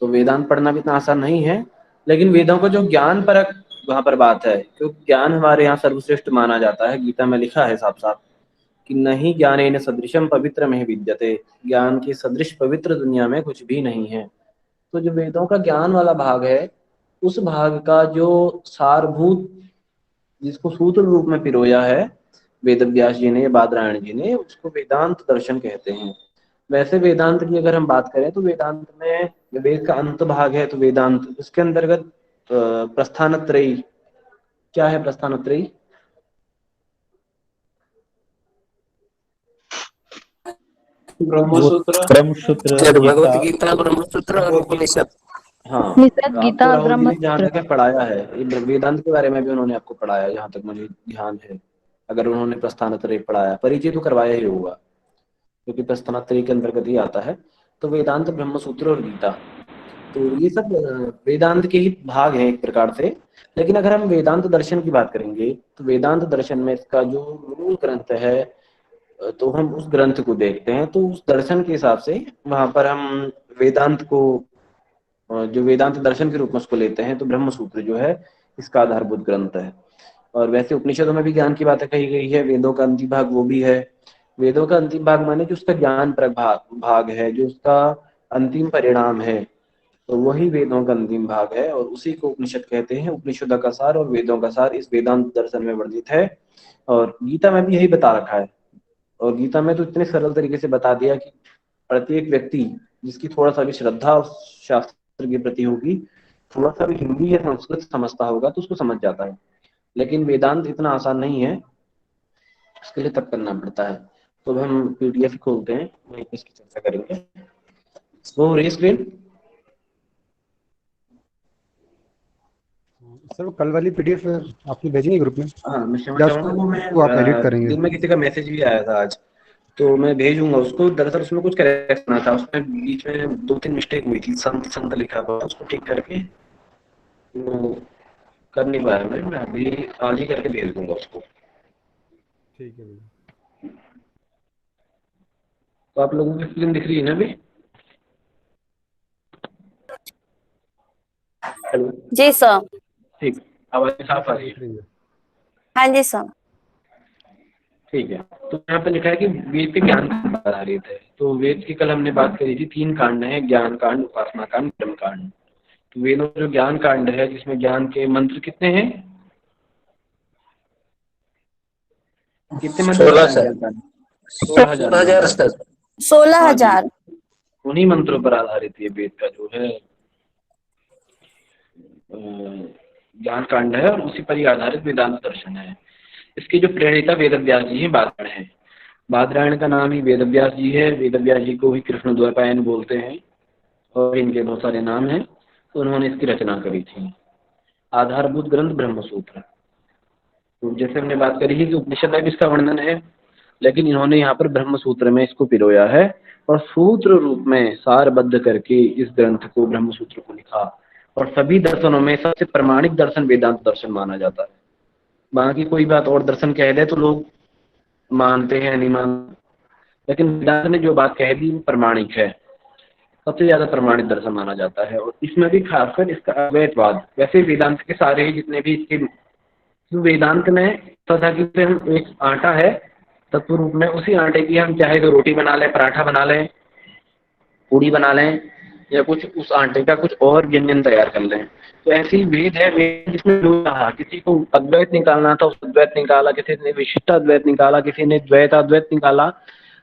तो वेदांत पढ़ना भी इतना आसान नहीं है, लेकिन वेदों का जो ज्ञान परक वहां पर बात है, क्योंकि ज्ञान हमारे यहाँ सर्वश्रेष्ठ माना जाता है। गीता में लिखा है साफ साफ कि नहीं ज्ञानेन सदृशम पवित्र में विद्यते, ज्ञान के सदृश पवित्र दुनिया में कुछ भी नहीं है। तो जो वेदों का ज्ञान वाला भाग है, उस भाग का जो सारभूत, जिसको सूत्र रूप में पिरोया है वेद व्यास जी ने या बादरायण जी ने, उसको वेदांत दर्शन कहते हैं। वैसे वेदांत की अगर हम बात करें तो वेदांत में वेद का अंत भाग है, तो वेदांत इसके अंतर्गत प्रस्थानत्रयी। क्या है प्रस्थानत्रयी? वो ब्रह्मसूत्र, ब्रह्मसूत्र, भगवत गीता। गीता, ब्रह्मसूत्र और उपनिषद। हाँ। निषद आपको गीता और राहुल जी ने जहाँ ब्रह्मसूत्र। तक पढ़ाया है, ये वेदांत के बारे में भी उन्होंने आपको पढ़ाया, जहाँ तक मुझे ध्यान है। अगर उन्होंने प्रस्थानत्रय पढ़ाया, परिचय तो करवाया ही होगा, क्योंकि प्रस्थानत्रय के अंतर्गत ही आता है। तो वेदांत, ब्रह्मसूत्र और गीता, तो ये सब वेदांत के ही भाग हैं एक प्रकार से। लेकिन अगर हम वेदांत दर्शन की बात करेंगे, तो वेदांत दर्शन में इसका जो मूल ग्रंथ है, तो हम उस ग्रंथ को देखते हैं, तो उस दर्शन के हिसाब से वहां पर हम वेदांत को, जो वेदांत दर्शन के रूप में उसको लेते हैं, तो ब्रह्म सूत्र जो है इसका आधारभूत ग्रंथ है। और वैसे उपनिषदों में भी ज्ञान की बातें कही गई है, वेदों का अंतिम भाग वो भी है। वेदों का अंतिम भाग माने जो उसका ज्ञान भाग है, जो उसका अंतिम परिणाम है, तो वही वेदों का अंतिम भाग है, और उसी को उपनिषद कहते हैं। उपनिषदों का सार और वेदों का सार इस वेदांत दर्शन में वर्णित है, और गीता में भी यही बता रखा है। और गीता में तो इतने सरल तरीके से बता दिया कि प्रत्येक व्यक्ति जिसकी थोड़ा सा भी श्रद्धा उस शास्त्र के प्रति होगी, थोड़ा सा भी हिंदी या संस्कृत समझता होगा, तो उसको समझ जाता है। लेकिन वेदांत इतना आसान नहीं है, उसके लिए तप करना पड़ता है। तो अब हम पीडीएफ खोलते हैं, वहीं पे इसकी चर्चा करेंगे। वो रे स्क्रीन। सर वो कल वाली पीडीएफ आपने भेजी नहीं ग्रुप में? हाँ, मैं क्षमा या चाहूंगा, वो मैं उसको आप एडिट करेंगे? दिन में किसी का मैसेज भी आया था आज, तो मैं भेजूंगा उसको। दरअसल उसमें कुछ करेक्शन था, उसमें बीच में 2-3 मिस्टेक हुई थी, संत संत लिखा हुआ, उसको ठीक करके वो कर नहीं पाया मैं अभी आज ही करके भेज दूंगा उसको। ठीक है भैया। तो आप लोगों की फिल्म दिख रही है ना अभी? हेलो। जी सर। ठीक, आवाज साफ आ रही दिख है? रही है। हाँ जी सर। ठीक है। तो यहाँ पे लिखा है कि वेद के ज्ञान पर आधारित है। तो वेद की कल हमने बात करी थी, 3 कांड है, ज्ञान कांड, उपासना कांड, कर्म कांड। तो वेद में जो ज्ञान कांड है, जिसमें ज्ञान के मंत्र कितने हैं? कितने मंत्र 16 बताएं सर, ज्ञान कांड? 16,000 16,000 मंत्र। सर। 16,000। उन्हीं मंत्रों पर आधारित ये वेद का जो है ज्ञान कांड है, और उसी पर ही आधारित वेदांत दर्शन है। इसके जो प्रणेता वेद व्यास जी हैं, बादरायण है। बादरायण का नाम ही वेद व्यास जी है। वेद व्यास जी को ही कृष्ण द्वैपायन बोलते हैं, और इनके बहुत सारे नाम हैं। तो उन्होंने इसकी रचना करी थी। आधारभूत ग्रंथ ब्रह्मसूत्र। तो जैसे हमने बात करी है कि उपनिषद में भी इसका वर्णन है, लेकिन इन्होंने यहाँ पर ब्रह्म सूत्र में इसको पिरोया है, और सूत्र रूप में सारबद्ध करके इस ग्रंथ को, ब्रह्म सूत्र को लिखा। और सभी दर्शनों में सबसे प्रमाणिक दर्शन वेदांत दर्शन माना जाता है। बाकी कोई बात और दर्शन कह दे तो लोग मानते हैं, नहीं मानते, लेकिन वेदांत ने जो बात कह दी वो प्रमाणिक है, सबसे ज्यादा प्रमाणित दर्शन माना जाता है। और इसमें भी खासकर इसका अद्वैतवाद। वैसे वेदांत के सारे ही जितने भी इसके, वेदांत में तथा कि हम एक आटा है तत्व रूप में, उसी आटे की हम चाहे तो रोटी बना लें, पराठा बना लें, पूड़ी बना लें, या कुछ उस आटे का कुछ और व्यंजन तैयार कर लें। तो ऐसे ही वेद है, वेद जिसमें जो कहा, किसी को अद्वैत निकालना था उस अद्वैत निकाला, किसी ने विशिष्ट अद्वैत निकाला, किसी ने द्वैत अद्वैत निकाला।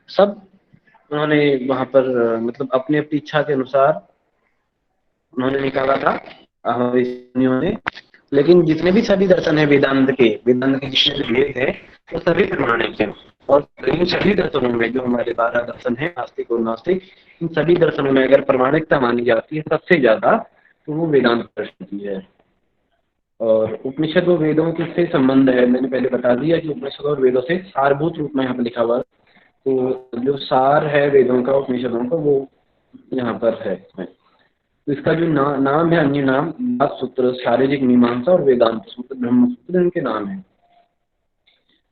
सब उन्होंने वहां पर मतलब अपनी अपनी इच्छा के अनुसार उन्होंने निकाला था ऋषियों ने। लेकिन जितने भी सभी दर्शन है वेदांत के जितने भी वेद है, वो सभी प्रमाणिक है। और इन सभी दर्शनों में जो हमारे 12 दर्शन है, आस्तिक और नास्तिक, इन सभी दर्शनों में अगर प्रमाणिकता मानी जाती है सबसे ज्यादा, तो वो वेदांत दर्शन की है। और उपनिषद और वेदों के से संबंध है, मैंने पहले बता दिया कि उपनिषद और वेदों से सारभूत रूप में यहाँ पर लिखा हुआ। तो जो सार है वेदों का, उपनिषदों का, वो यहाँ पर है इसमें। तो इसका जो नाम है, अन्य नाम व्यास सूत्र, शारीरिक मीमांसा और वेदांत सूत्र, ब्रह्म सूत्र, इनके नाम है।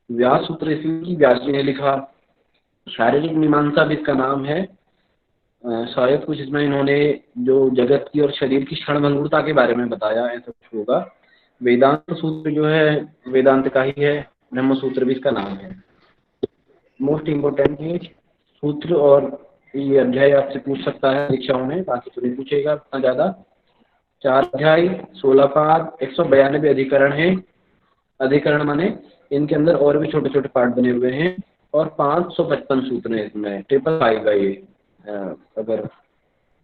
व्यास सूत्र इसलिए व्यास जी ने लिखा, शारीरिक मीमांसा भी इसका नाम है, शायद कुछ इसमें इन्होंने जो जगत की और शरीर की क्षणभंगुरता के बारे में बताया, ऐसा कुछ होगा। वेदांत सूत्र जो है वेदांत का ही है, ब्रह्म सूत्र भी इसका नाम है। मोस्ट इम्पोर्टेंट ये सूत्र और ये अध्याय आपसे पूछ सकता है परीक्षाओं में, बाकी तो नहीं पूछेगा इतना ज़्यादा। 4 अध्याय, 16 पाठ, 192 अधिकरण है। अधिकरण माने इनके अंदर और भी छोटे छोटे पार्ट बने हुए हैं, और 555 सूत्र हैं इसमें। 555 का ये अगर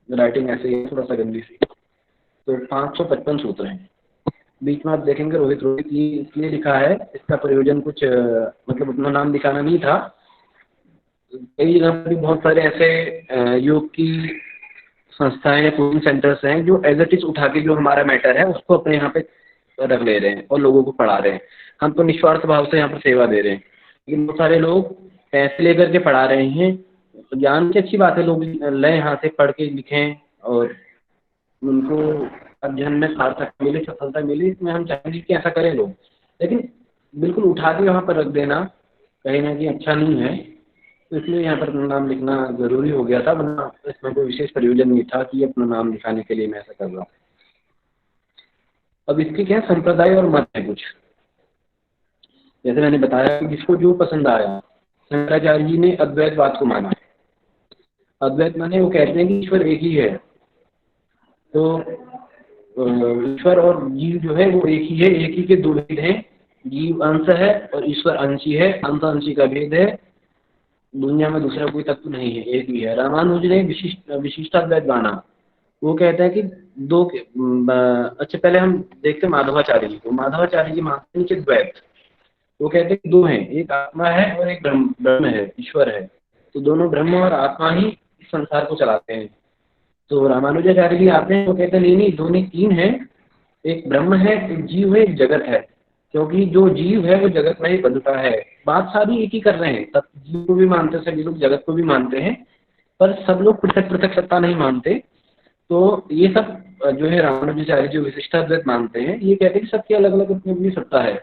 राइटिंग ऐसे ही थोड़ा सा गंदी सी, तो 555 सूत्र हैं। बीच में आप देखेंगे रोहित रोहित ये इसलिए लिखा है, इसका प्रयोजन कुछ मतलब अपना नाम दिखाना नहीं था। कई जगह पर भी बहुत सारे ऐसे योग की संस्थाएं या कोचिंग सेंटर्स हैं जो एज इट इज उठा के जो हमारा मैटर है उसको अपने यहाँ पे रख ले रहे हैं और लोगों को पढ़ा रहे हैं। हम तो निस्वार्थ भाव से यहाँ पर सेवा दे रहे हैं, लेकिन बहुत सारे लोग पैसे लेकर के पढ़ा रहे हैं। ज्ञान की अच्छी बात है, लोग लें यहाँ से पढ़ के लिखें और उनको अध्ययन में सार्थकता मिले, सफलता मिले, इसमें हम चाहेंगे कि ऐसा करें लोग। लेकिन बिल्कुल उठा के वहाँ पर रख देना कहीं ना कहीं अच्छा नहीं है, तो इसलिए यहाँ पर अपना नाम लिखना ज़रूरी हो गया था, वरना इसमें कोई विशेष प्रयोजन नहीं था कि अपना नाम लिखाने के लिए मैं ऐसा कर रहा हूँ। अब इसके क्या संप्रदाय और मत है कुछ, जैसे मैंने बताया कि जिसको जो पसंद आया। शंकराचार्य जी ने अद्वैतवाद को माना। अद्वैत माने वो कहते हैं कि ईश्वर एक ही है, तो ईश्वर और जीव जो है वो एक ही है, एक ही के दो भेद हैं। जीव अंश है और ईश्वर अंशी है, अंश अंशी का भेद है। दुनिया में दूसरा कोई तत्व नहीं है, एक ही है। रामानुज ने विशिष्टाद्वैत माना। वो कहते हैं कि दो अच्छा पहले हम देखते हैं माधवाचार्य जी को। माधवाचार्य जी मानते हैं कि द्वैत, वो कहते हैं कि दो हैं, एक आत्मा है और एक ब्रह्म है, ईश्वर है। तो दोनों ब्रह्म और आत्मा ही इस संसार को चलाते हैं। तो रामानुजाचार्य जी आते हैं, वो कहते हैं नहीं दोनों तीन हैं, एक ब्रह्म है, एक जीव है, एक जगत है। क्योंकि जो जीव है वो जगत में ही बंधता है। बात सारी एक ही कर रहे हैं, सब जीव को भी मानते हैं, सभी लोग जगत को भी मानते हैं, पर सब लोग पृथक पृथक सत्ता नहीं मानते। तो ये सब जो है रामानुजाचार्य जो विशिष्टाद्वैत मानते हैं, ये कहते हैं कि सबकी अलग अलग अपनी अपनी सत्ता है।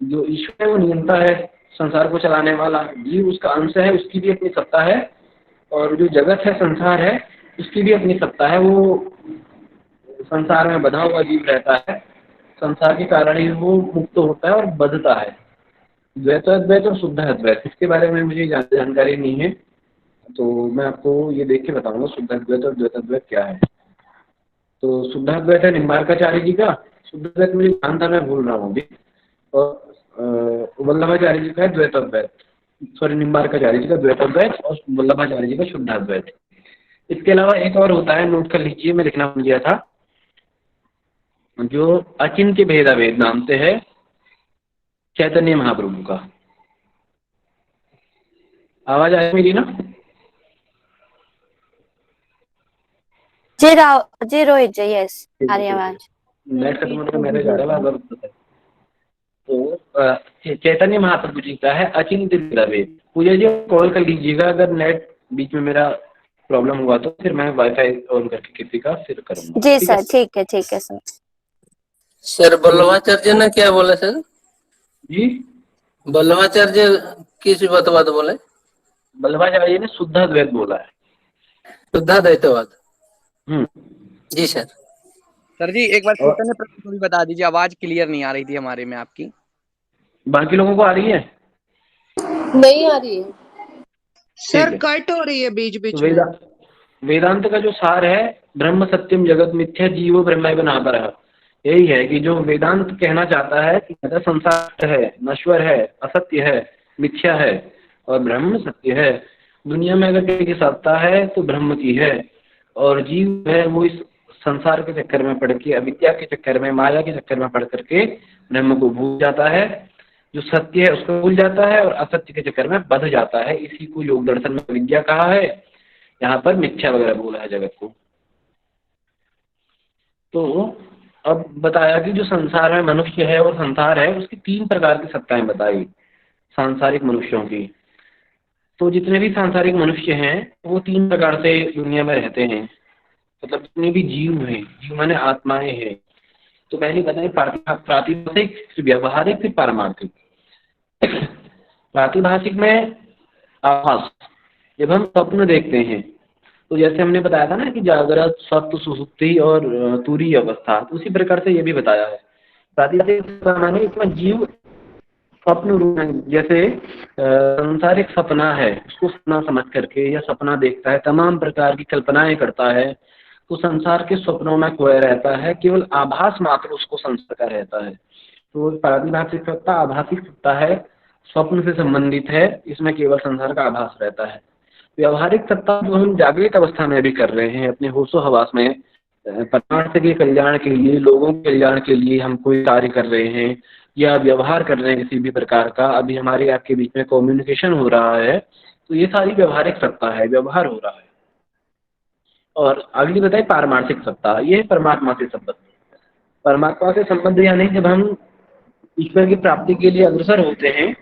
जो ईश्वर है वो नियंता है, संसार को चलाने वाला। जीव उसका अंश है, उसकी भी अपनी सत्ता है। और जो जगत है, संसार है, उसकी भी अपनी सत्ता है। वो संसार में बंधा हुआ जीव रहता है, संसार के कारण ही वो मुक्त होता है और बंधता है। द्वैताद्वैत और शुद्धाद्वैत, इसके बारे में मुझे जानकारी नहीं है, तो मैं आपको ये देख के बताऊंगा शुद्धाद्वैत और द्वैताद्वैत क्या है। तो शुद्धाद्वैत है निम्बार्काचार्य जी का, शुद्धाद्वैत मुझे ध्यान था, मैं भूल रहा हूँ अभी। और वल्लभाचार्य जी का है द्वैताद्वैत, सॉरी निम्बार्काचार्य जी का द्वैताद्वैत और वल्लभाचार्य जी का शुद्धाद्वैत। इसके अलावा एक और होता है, नोट कर लीजिए, मैं लिखना भूल गया था, जो अचिन्त्य भेदाभेद नाम से है चैतन्य महाप्रभु का। आवाज आई मेरी ना? जी रोहित जी, यस आ रही आवाज। नेट खत्म होने का मैसेज आ रहा है। तो चैतन्य महाप्रभु जी का है अचिन्त्य भेदाभेद। पूजा जी कॉल कर लीजिएगा, अगर नेट बीच में मेरा प्रॉब्लम हुआ तो फिर मैं वाईफाई ऑन करके किसी का फिर करूंगा। जी सर, ठीक है सर। सर बल्लभाचार्य ने क्या बोला सर? जी बल्लभाचार्य किस बात बोले? बल्लभाचार्य ने शुद्धाद्वैत बोला है। शुद्धाद्वैतवाद। जी सर। सर जी एक बार चैतन्य प्रभु भी बता दीजिए, आवाज क्लियर नहीं आ रही थी हमारे में आपकी। बाकी लोगों को आ रही है? नहीं आ रही है सर, कट हो रही है बीच बीच में। वेदांत का जो सार है, ब्रह्म सत्यम जगत मिथ्या जीवो ब्रह्म बनापर है, यही है कि जो वेदांत कहना चाहता है कि संसार है, नश्वर है, असत्य है, मिथ्या है और ब्रह्म सत्य है। दुनिया में अगर किसी की सत्ता है तो ब्रह्म की है, और जीव है वो इस संसार के चक्कर में पड़ के, अविद्या के चक्कर में, माया के चक्कर में पड़ करके ब्रह्म को भूल जाता है। जो सत्य है उसको भूल जाता है और असत्य के चक्कर में बंध जाता है। इसी को योग दर्शन में विद्या कहा है, यहाँ पर मिथ्या वगैरह बोला है जगत को। तो अब बताया कि जो संसार में मनुष्य है और संसार है, उसकी 3 प्रकार की सत्ताएं बताई सांसारिक मनुष्यों की। तो जितने भी सांसारिक मनुष्य हैं वो 3 प्रकार से दुनिया में रहते हैं, मतलब जितने भी जीव हैं, जीव माने आत्माएं हैं। तो पहले बताएं प्रातिभाषिक, फिर व्यवहारिक, फिर पारमार्थिक। प्रातिभाषिक में आभास, जब हम स्वप्न देखते हैं तो जैसे हमने बताया था ना कि जागृत, स्वप्न, सुषुप्ति और तुरीय अवस्था, तो उसी प्रकार से ये भी बताया है। प्रातिभासिक सत्ता माने इसमें जीव स्वप्न रूप में, जैसे संसार एक सपना है, उसको सपना समझ करके या सपना देखता है, तमाम प्रकार की कल्पनाएं करता है, तो संसार के स्वप्नों में खोया रहता है, केवल आभास मात्र उसको संसार का रहता है। तो प्रातिभासिक सत्ता आभासिक सत्ता है, स्वप्न से संबंधित है, इसमें केवल संसार का आभास रहता है। व्यवहारिक सत्ता जो हम जागृत अवस्था में भी कर रहे हैं, अपने होशो हवास में परमार्थ के कल्याण के लिए, लोगों के कल्याण के लिए हम कोई कार्य कर रहे हैं या व्यवहार कर रहे हैं किसी भी प्रकार का, अभी हमारे आपके बीच में कम्युनिकेशन हो रहा है, तो ये सारी व्यवहारिक सत्ता है, व्यवहार हो रहा है। और अगली बताए पारमार्थिक सत्ता, ये है परमात्मा से संबंध। परमात्मा से संबंध यानी जब हम ईश्वर की प्राप्ति के लिए अग्रसर होते हैं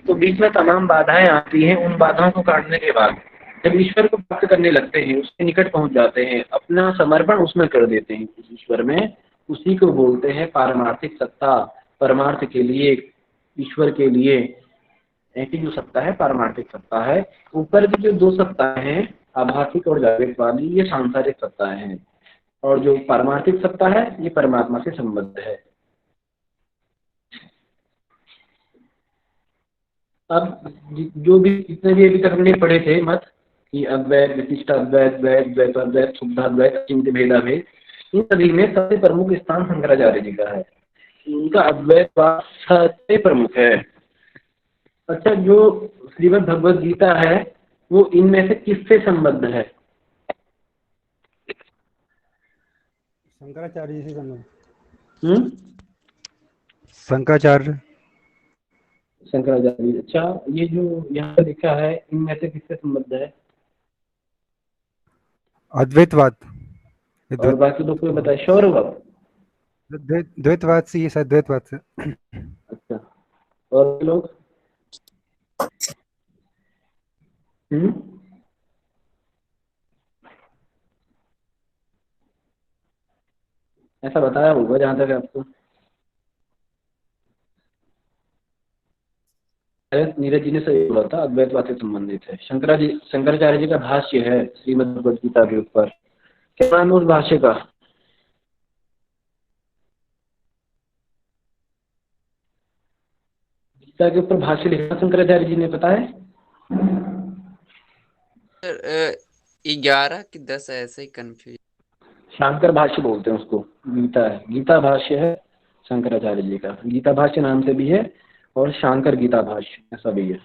तो बीच में तमाम बाधाएं आती हैं, उन बाधाओं को काटने के बाद जब ईश्वर को प्राप्त करने लगते हैं, उसके निकट पहुंच जाते हैं, अपना समर्पण उसमें कर देते हैं उस ईश्वर में, उसी को बोलते हैं पारमार्थिक सत्ता। परमार्थ के लिए, ईश्वर के लिए ऐसी जो सत्ता है पारमार्थिक सत्ता है। ऊपर की जो दो सत्ताएं हैं, आभासिक और जागृत वाली, ये सांसारिक सत्ताएं हैं, और जो पारमार्थिक सत्ता है ये परमात्मा से संबद्ध है। अब जो भी जितने भी अभी तक हमने पढ़े थे मत कि अद्वैत, विशिष्ट अद्वैत, द्वैत, द्वैताद्वैत, शुद्धाद्वैत, चिंत्य भेदाभेद, इन सभी में सबसे प्रमुख स्थान शंकराचार्य जी का है। उनका अद्वैतवाद सबसे प्रमुख है। अच्छा, जो श्रीमद् भगवद गीता है वो इनमें से किससे संबद्ध है? शंकराचार्य जी से संबंध। शंकराचार्य। अच्छा, ये जो यहाँ पे लिखा है इनमें से किससे संबद्ध है? अद्वैतवाद और बाकी लोग को बताए शौरभ। द्वैतवाद से, ये शायद द्वैतवाद से। अच्छा, और लोग? ऐसा बताया होगा जहां तक आपको। नीरज जी ने सही बोला था, अद्वैतवाद से संबंधित है। शंकराचार्य जी का भाष्य है श्रीमद् भगवद गीता के ऊपर। क्या नाम है उस भाष्य का? गीता के ऊपर भाष्य लिखा शंकराचार्य जी ने, पता है? 11 कि 10 ऐसे ही कंफ्यूज। शांकर भाष्य बोलते हैं उसको। गीता है, गीता भाष्य है शंकराचार्य जी का। गीता भाष्य नाम से भी है और शांकर गीता भाष्य ऐसा भी है।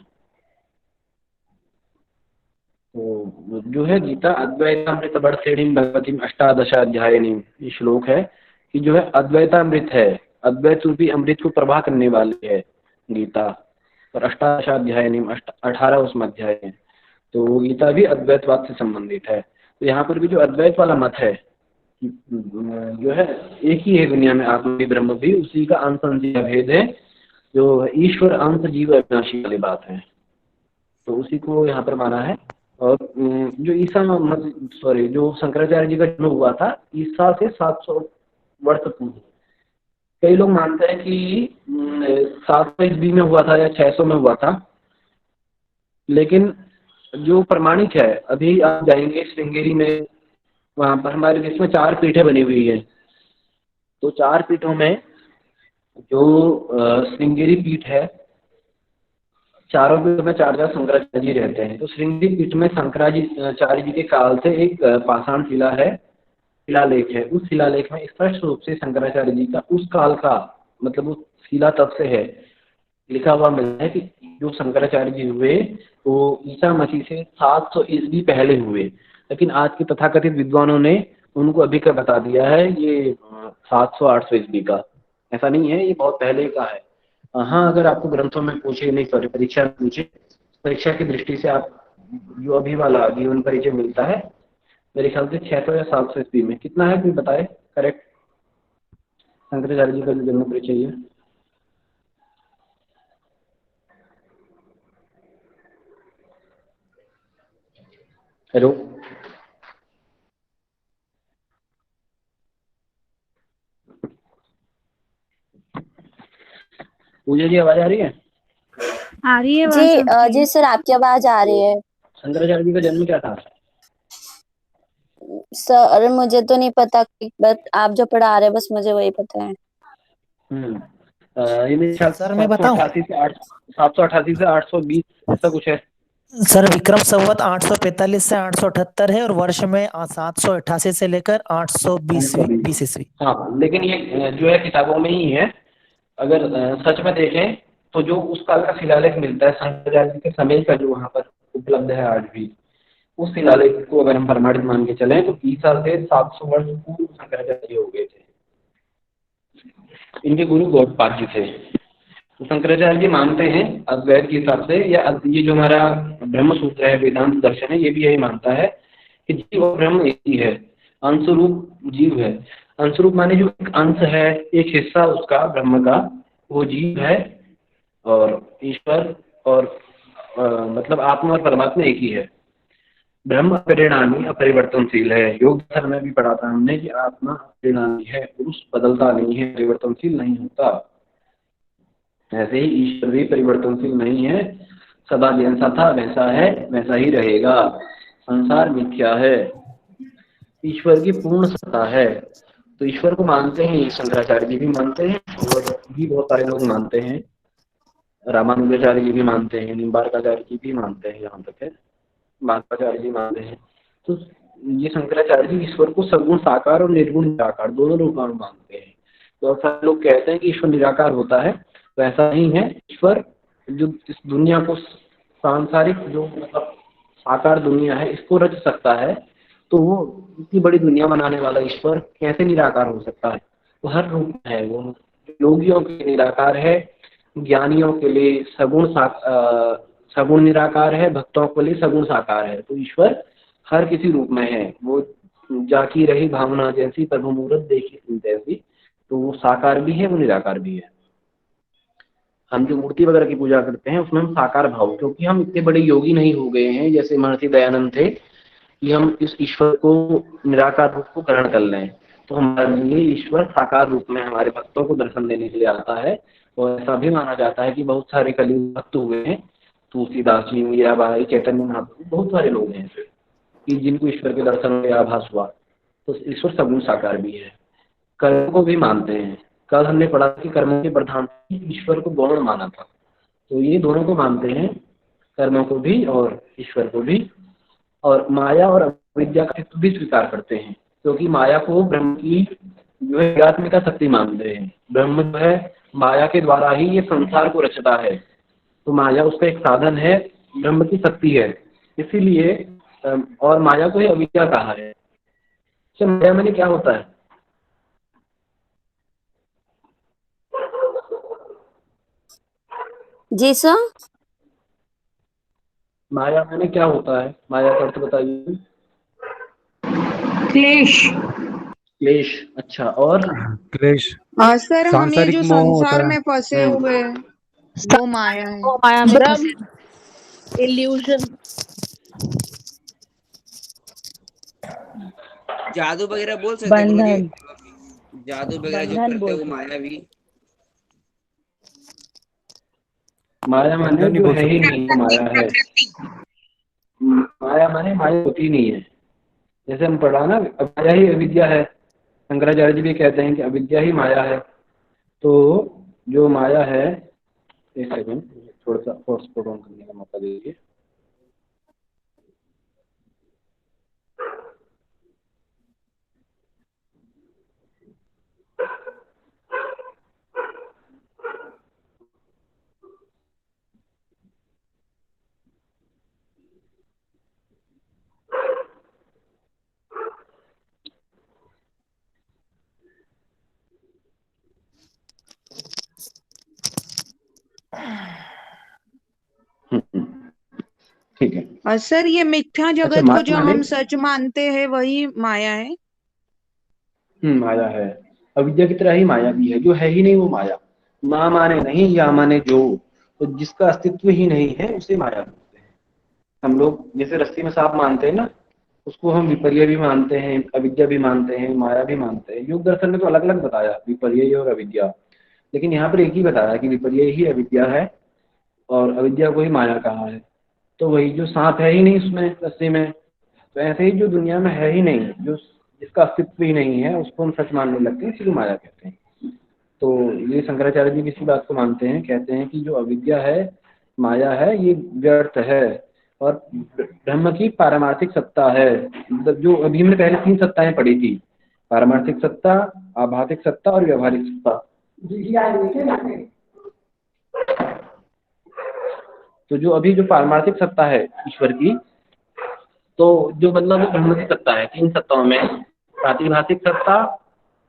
तो जो है गीता अद्वैतामृत बड़सेणीम भगवतीम अष्टादशाध्यायिनीम, ये श्लोक है कि जो है अद्वैतामृत है, अद्वैत रूपी अमृत को प्रवाह करने वाली है गीता, और अष्टादशाध्यायिनीम 18 उसमें अध्याय है। तो वो गीता भी अद्वैतवाद से संबंधित है। तो यहाँ पर भी जो अद्वैत वाला मत है जो है एक ही है दुनिया में, आत्मा भी ब्रह्म भी, उसी का अंश भेद है, जो ईश्वर अंश जीव अविनाशी वाली बात है, तो उसी को यहाँ पर माना है। और जो शंकराचार्य जी का जन्म हुआ था ईसा से 700 वर्ष पूर्व। कई लोग मानते हैं कि 700 ईस्वी में हुआ था या 600 में हुआ था, लेकिन जो प्रमाणिक है, अभी आप जाएंगे श्रृंगेरी में, वहाँ पर हमारे देश में 4 पीठें बनी हुई है। तो 4 पीठों में जो श्रृंगेरी पीठ है, चारों पीठ में 4 शंकराचार्य जी रहते हैं। तो श्रृंगेरी पीठ में शंकराचार्य जी के काल से एक पाषाण शिला है, शिलालेख है। उस शिलालेख में स्पष्ट रूप से शंकराचार्य जी का उस काल का, मतलब उस शिला तब से है लिखा हुआ मिलता है कि जो शंकराचार्य जी हुए वो ईसा मसीह से 700 ईस्वी पहले हुए, लेकिन आज के तथाकथित विद्वानों ने उनको अभी का बता दिया है ये 700-800 ईस्वी का। ऐसा नहीं है, ये बहुत पहले का है। हाँ, अगर आपको ग्रंथों में पूछे, नहीं सॉरी परीक्षा में पूछे, परीक्षा की दृष्टि से आप जो अभी वाला जीवन परिचय मिलता है, मेरे ख्याल से 600 या 700 ईस्वी में। कितना है कोई बताए करेक्ट? शंकराचार्य जी का जो जन्म परिचय है। हेलो, पूजा जी आवाज आ रही है? आ रही है जी जी सर, आपकी आवाज आ रही है। शंकराचार्य जी का जन्म क्या था? सर मुझे तो नहीं पता, बस आप जो पढ़ा रहे बस मुझे वही पता है। ये मेरे ख्याल सर मैं बताऊं? 788 से 820 ऐसा कुछ है। सर विक्रम संवत 845 से 878 है और वर्ष में 788 से लेकर 820 ईस्वी। हाँ, लेकिन ये जो है किताबों में ही है। अगर सच में देखें तो जो उस काल का शिलालेख मिलता है शंकराचार्य जी के समय का जो वहाँ पर उपलब्ध है आज भी, उस शिलालेख को अगर हम प्रमाणित मान के चलें तो ईसा से 700 वर्ष पूर्व शंकराचार्य जी हो गए थे। इनके गुरु गौड़पाद जी थे। तो शंकराचार्य जी मानते हैं अद्वैत के हिसाब से, या ये जो हमारा ब्रह्म सूत्र है, वेदांत दर्शन है, ये भी यही मानता है कि जीव और ब्रह्म एक ही है, अंशरूप जीव है। अंशरूप माने जो एक अंश है, एक हिस्सा उसका ब्रह्म का, वो जीव है, और ईश्वर और मतलब आत्मा और परमात्मा एक ही है। ब्रह्म अपरिणामी अपरिवर्तनशील है। योग दर्शन में भी पढ़ा था हमने कि आत्मा अपरिणामी है, पुरुष बदलता नहीं है, परिवर्तनशील नहीं होता। ऐसे ही ईश्वर भी परिवर्तनशील नहीं है, सदा जैसा था वैसा है, वैसा ही रहेगा। संसार मिथ्या है, ईश्वर की पूर्ण सत्ता है। तो ईश्वर को मानते हैं, शंकराचार्य जी भी मानते हैं और भी बहुत सारे लोग मानते हैं। रामानुजाचार्य जी भी मानते हैं, निम्बार्काचार्य जी भी मानते हैं, यहाँ तक है माधवाचार्य जी मानते हैं। तो ये शंकराचार्य जी ईश्वर को सगुण साकार और निर्गुण निराकार दोनों रूपों में मानते हैं। तो ऐसा लोग कहते हैं कि ईश्वर निराकार होता है, तो ऐसा नहीं है। ईश्वर जो इस दुनिया को, सांसारिक जो मतलब साकार दुनिया है, इसको रच सकता है, तो वो इतनी बड़ी दुनिया बनाने वाला ईश्वर कैसे निराकार हो सकता है? तो हर रूप में है वो। योगियों के लिए निराकार है, ज्ञानियों के लिए सगुण निराकार है, भक्तों के लिए सगुण साकार है। तो ईश्वर हर किसी रूप में है। वो जाकी रही भावना जैसी, प्रभु मूरत देखी तुम तैसी। तो वो साकार भी है, वो निराकार भी है। हम जो मूर्ति वगैरह की पूजा करते हैं उसमें हम साकार भाव, क्योंकि हम इतने बड़े योगी नहीं हो गए हैं जैसे महर्षि दयानंद थे कि हम इस ईश्वर को निराकार रूप को ग्रहण कर लें। तो हमारे लिए ईश्वर साकार रूप में हमारे भक्तों को दर्शन देने के लिए आता है। और ऐसा भी माना जाता है कि बहुत सारे कलियुग भक्त हुए हैं, तुलसीदास जी, मीराबाई, चैतन्य महाप्रभु, बहुत सारे लोग हैं कि जिनको ईश्वर के दर्शन में आभास हुआ। तो ईश्वर सगुण साकार भी है। कर्म को भी मानते हैं। कल हमने पढ़ा कि कर्मों के प्रधान ईश्वर को गौण माना था, तो ये दोनों को मानते हैं, कर्मों को भी और ईश्वर को भी। और माया और अविद्या का अस्तित्व भी स्वीकार करते हैं, क्योंकि माया को ब्रह्म की जो है आध्यात्मिक शक्ति मानते हैं। ब्रह्म जो है माया के द्वारा ही ये संसार को रचता है, तो माया उसका एक साधन है, ब्रह्म की शक्ति है, इसीलिए। और माया को ही अविद्या कहा है। अच्छा, माया माने क्या होता है? जी सर। माया माने क्या होता है? माया का अर्थ बताइए। क्लेश। क्लेश, अच्छा। और क्लेश सर हम ये सांसारिक जो मोह होता संसार है। में फंसे हुए हैं, वो माया है। माया में भ्रम, फंसे। इल्यूजन। जादू वगैरह बोल सकते हैं बंधन। जादू वगैरह जो बंधन करते हैं वो बोल माया भी। माया माने बंधन ही जो बोल है ही सकते नहीं, माया है। माया माने माया होती नहीं है। जैसे हम पढ़ा ना, माया ही अविद्या है। शंकराचार्य जी भी कहते हैं कि अविद्या ही माया है। तो जो माया है, एक सेकंड थोड़ा सा हॉटस्पॉट ऑन करने का मौका दीजिए। ठीक है। और सर ये मिथ्या अच्छा, जगत को जो माया हम सच मानते हैं वही माया है। माया है। अविद्या की तरह ही माया भी है, जो है ही नहीं वो माया। माँ माने नहीं, या माने जो, तो जिसका अस्तित्व ही नहीं है उसे माया बोलते हैं। हम लोग जैसे रस्सी में सांप मानते हैं ना, उसको हम विपर्य भी मानते हैं, अविद्या भी मानते हैं, माया भी मानते हैं। योग दर्शन में तो अलग अलग बताया विपर्य और अविद्या, लेकिन यहाँ पर एक ही बताया कि विपर्य ही अविद्या है और अविद्या को ही माया कहा है। तो वही जो सांप है ही नहीं उसमें रस्सी में, तो ऐसे ही जो दुनिया में है ही नहीं, जो जिसका अस्तित्व ही नहीं है, उसको हम सच मानने लगते हैं, इसीलिए माया कहते हैं। तो ये शंकराचार्य जी किसी बात को मानते हैं, कहते हैं कि जो अविद्या है, माया है, ये व्यर्थ है और ब्रह्म की पारमार्थिक सत्ता है। मतलब जो अभी हमने पहले 3 सत्ताएं पढ़ी थी, पारमार्थिक सत्ता, आभासिक सत्ता और व्यवहारिक सत्ता। तो जो अभी जो पारमार्थिक सत्ता है ईश्वर की, तो जो मतलब वो ब्रह्म की सत्ता है। 3 सत्ताओं में प्रातिभाषिक सत्ता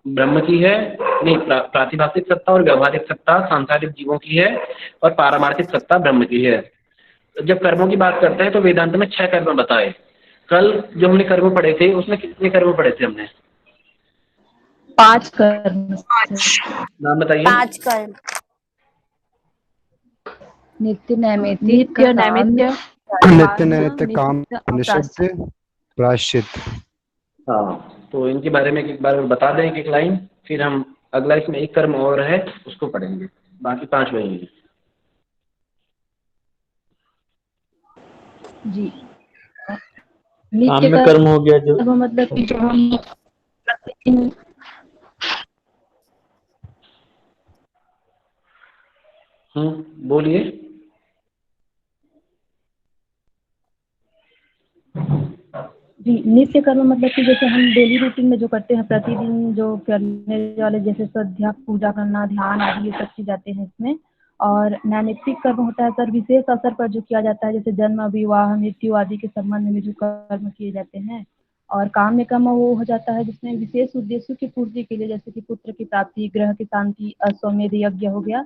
ब्रह्म की है, नहीं, प्रातिभाषिक सत्ता और व्यवहारिक सत्ता सांसारिक जीवों की है और पारमार्थिक सत्ता ब्रह्म की है। जब कर्मों की बात करते हैं तो वेदांत में 6 कर्म बताए। कल जो हमने कर्म पढ़े थे, उसमें कितने कर्म पढ़े थे हमने? 5 कर्म। नाम बताइए। 5 कर्म। नित्य नैमित्तिक, नित्य नैमित्तिक, काम, निषिद्ध, प्रायश्चित। हाँ, तो इनके बारे में एक बार बता दें एक लाइन, फिर हम अगला इसमें एक कर्म और है उसको पढ़ेंगे, बाकी 5 वही हैं। जी। काम में कर्म हो गया जो मतलब कि जो हम बोलिए। जी, नित्य कर्म मतलब कि जैसे हम डेली रूटीन में जो करते हैं, प्रतिदिन जो करने वाले, जैसे श्रद्धा, पूजा करना, ध्यान आदि, ये सब चीज आते हैं इसमें। और नैमित्तिक कर्म होता है सर, विशेष अवसर पर जो किया जाता है, जैसे जन्म, विवाह, मृत्यु आदि के संबंध में जो कर्म किए जाते हैं। और काम में कर्म वो हो जाता है जिसमें विशेष उद्देश्यों की पूर्ति के लिए, जैसे कि पुत्र की प्राप्ति, ग्रह की शांति, अश्वमेध यज्ञ हो गया।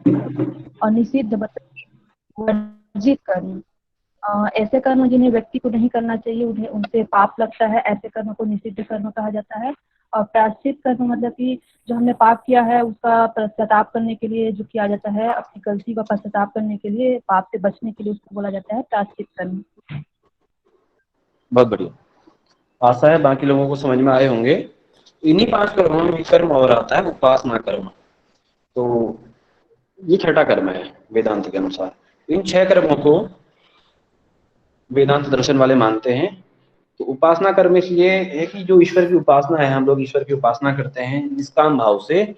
और निषिद्ध वर्जित कर्म, ऐसे कर्म जिन्हें व्यक्ति को नहीं करना चाहिए, उन्हें उनसे पाप लगता है, ऐसे कर्म को निषिद्ध कर्म कहा जाता है। और प्रायश्चित कर्म मतलब कि जो हमने पाप किया है उसका पश्चाताप करने के लिए जो किया जाता है, अपनी गलती का पश्चाताप करने के लिए, पाप से बचने के लिए, उसको बोला जाता है प्रायश्चित कर्म। बहुत बढ़िया, आशा है बाकी लोगों को समझ में आए होंगे। इन्हीं 5 कर्मों में एक कर्म और आता है, उपासना कर्म। तो ये 6ठा कर्म है वेदांत के अनुसार। इन 6 कर्मों को वेदांत दर्शन वाले मानते हैं। तो उपासना कर्म इसलिए है कि जो ईश्वर की उपासना है, हम लोग ईश्वर की उपासना करते हैं निष्काम भाव से,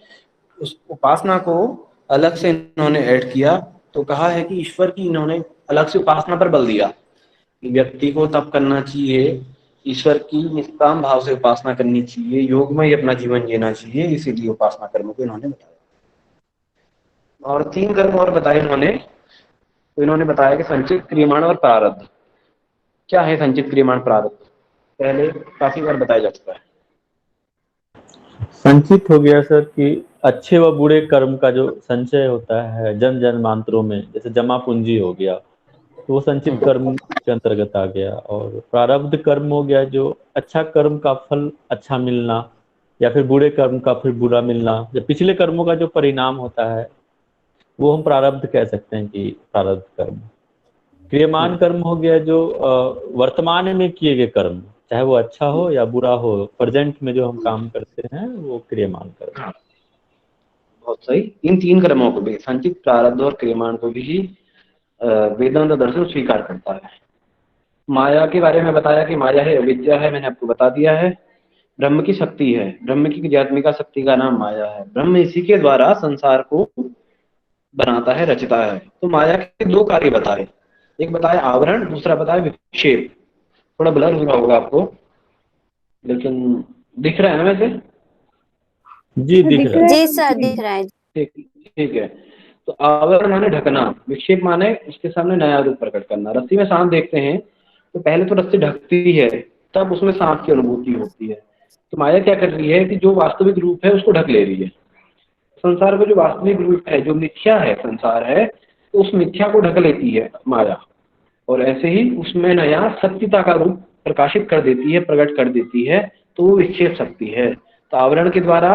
उस उपासना को अलग से इन्होंने ऐड किया। तो कहा है कि ईश्वर की इन्होंने अलग से उपासना पर बल दिया कि व्यक्ति को तप करना चाहिए, ईश्वर की निष्काम भाव से उपासना करनी चाहिए, योग में ही अपना जीवन जीना चाहिए, इसीलिए उपासना कर्म को इन्होंने बताया। और 3 कर्म और बताए इन्होंने। तो इन्होंने बताया कि संचित, क्रियमाण और प्रारब्ध। क्या है संचित, क्रियमाण, प्रारब्ध? पहले काफी बार बताया जा चुका है। संचित हो गया सर कि अच्छे व बुरे कर्म का जो संचय होता है जन्म जन्मांतरों में, जैसे जमा पूंजी हो गया, तो वो संचित कर्म के अंतर्गत आ गया। और प्रारब्ध कर्म हो गया जो अच्छा कर्म का फल अच्छा मिलना, या फिर बुरे कर्म का फिर बुरा मिलना, जब पिछले कर्मों का जो परिणाम होता है वो हम प्रारब्ध कह सकते हैं कि प्रारब्ध कर्म। क्रियमान कर्म हो गया जो वर्तमान में किए गए कर्म, चाहे वो अच्छा हो या बुरा हो, प्रेजेंट में जो हम काम करते हैं वो क्रियमान कर्म। बहुत सही। इन 3 कर्मों को भी, संचित, प्रारब्ध और क्रियमान को भी वेदांत दर्शन स्वीकार करता है। माया के बारे में बताया कि माया है, अविद्या है, मैंने आपको बता दिया है। ब्रह्म की शक्ति है, ब्रह्म की क्रियात्मिका शक्ति का नाम माया है। ब्रह्म इसी के द्वारा संसार को बनाता है, रचता है। तो माया के 2 कार्य बताए, एक बताया आवरण, दूसरा बताया विक्षेप। थोड़ा ब्लर हो रहा होगा आपको, लेकिन दिख रहा है ना वैसे? जी दिख रहा है। जी सर, दिख रहा है। ठीक है। तो आवरण माने ढकना, विक्षेप माने उसके सामने नया रूप प्रकट करना। रस्सी में सांप देखते हैं तो पहले तो रस्सी ढकती है, तब उसमें सांप की अनुभूति होती है। तो माया क्या कर रही है कि जो वास्तविक रूप है उसको ढक ले रही है। संसार का जो वास्तविक रूप है, जो मिथ्या है, संसार है, तो उस मिथ्या को ढक लेती है माया, और ऐसे ही उसमें नया सत्यता का रूप प्रकाशित कर देती है, प्रकट कर देती है। तो वो विक्षेप शक्ति है। तो आवरण के द्वारा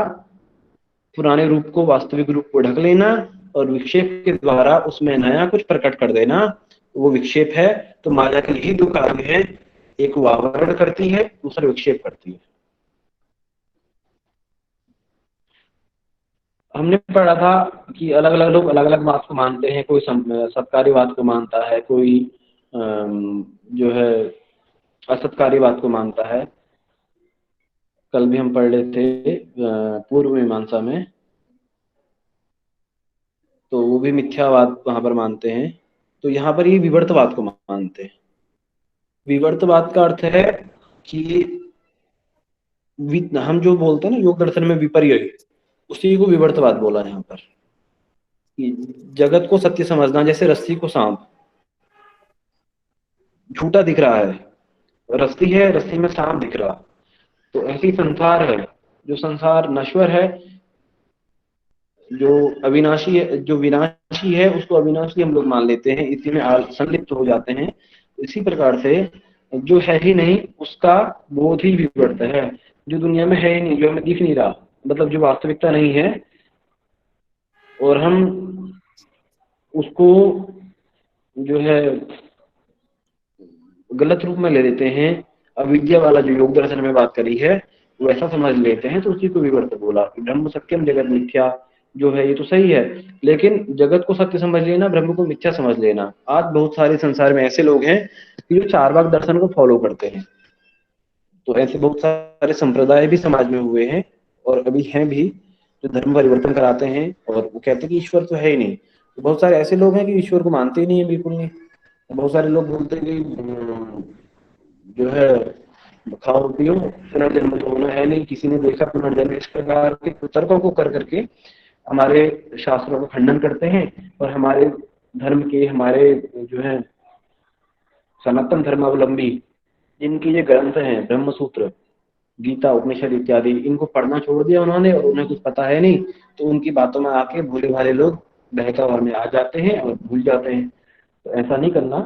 पुराने रूप को, वास्तविक रूप को ढक लेना, और विक्षेप के द्वारा उसमें नया कुछ प्रकट कर देना, वो विक्षेप है। तो माया के यही 2 कार्य हैं, एक वो आवरण करती है, दूसरा विक्षेप करती है। हमने पढ़ा था कि अलग अलग लोग अलग अलग बात को मानते हैं। कोई सत्कार्यवाद को मानता है, कोई जो है असत्कार्यवाद को मानता है। कल भी हम पढ़ रहे थे पूर्व मीमांसा में, तो वो भी मिथ्यावाद वहां पर मानते हैं। तो यहाँ पर ये विवर्तवाद को मानते हैं। विवर्तवाद का अर्थ है कि हम जो बोलते हैं ना योग दर्शन में विपर्य, उसी को विवर्तवाद बोला यहाँ पर। कि जगत को सत्य समझना, जैसे रस्सी को सांप झूठा दिख रहा है, रस्सी है, रस्सी में सांप दिख रहा, तो ऐसी संसार है, जो संसार नश्वर है, जो अविनाशी है, जो विनाशी है उसको अविनाशी हम लोग मान लेते हैं, इसी में संलिप्त हो जाते हैं। इसी प्रकार से जो है ही नहीं उसका बोध ही विवर्त है, जो दुनिया में है ही नहीं, जो हमें दिख नहीं रहा, मतलब जो वास्तविकता नहीं है, और हम उसको जो है गलत रूप में ले लेते हैं। अविद्या वाला जो योग दर्शन में बात करी है वैसा समझ लेते हैं, तो उसी को विवर्त बोला। ब्रह्म सत्यम जगत मिथ्या जो है ये तो सही है, लेकिन जगत को सत्य समझ लेना, ब्रह्म को मिथ्या समझ लेना। आज बहुत सारे संसार में ऐसे लोग हैं कि जो चारवाक दर्शन को फॉलो करते हैं। तो ऐसे बहुत सारे संप्रदाय भी समाज में हुए हैं और अभी हैं भी, जो धर्म परिवर्तन कराते हैं और वो कहते हैं कि ईश्वर तो है ही नहीं। तो बहुत सारे ऐसे लोग हैं कि ईश्वर को मानते ही नहीं है, बिल्कुल नहीं। बहुत सारे लोग बोलते हैं कि जो है खाओ पियो, पुनर्जन्म तो होना है नहीं, किसी ने देखा पुनर्जन्म, इस प्रकार के तर्कों को कर करके हमारे शास्त्रों का खंडन करते हैं। और हमारे धर्म के, हमारे जो है सनातन धर्मावलंबी जिनके ये ग्रंथ हैं, ब्रह्म सूत्र, गीता, उपनिषद इत्यादि, इनको पढ़ना छोड़ दिया उन्होंने और उन्हें कुछ पता है नहीं, तो उनकी बातों में आके भोले भाले लोग बहकावा में आ जाते हैं और भूल जाते हैं। तो ऐसा नहीं करना।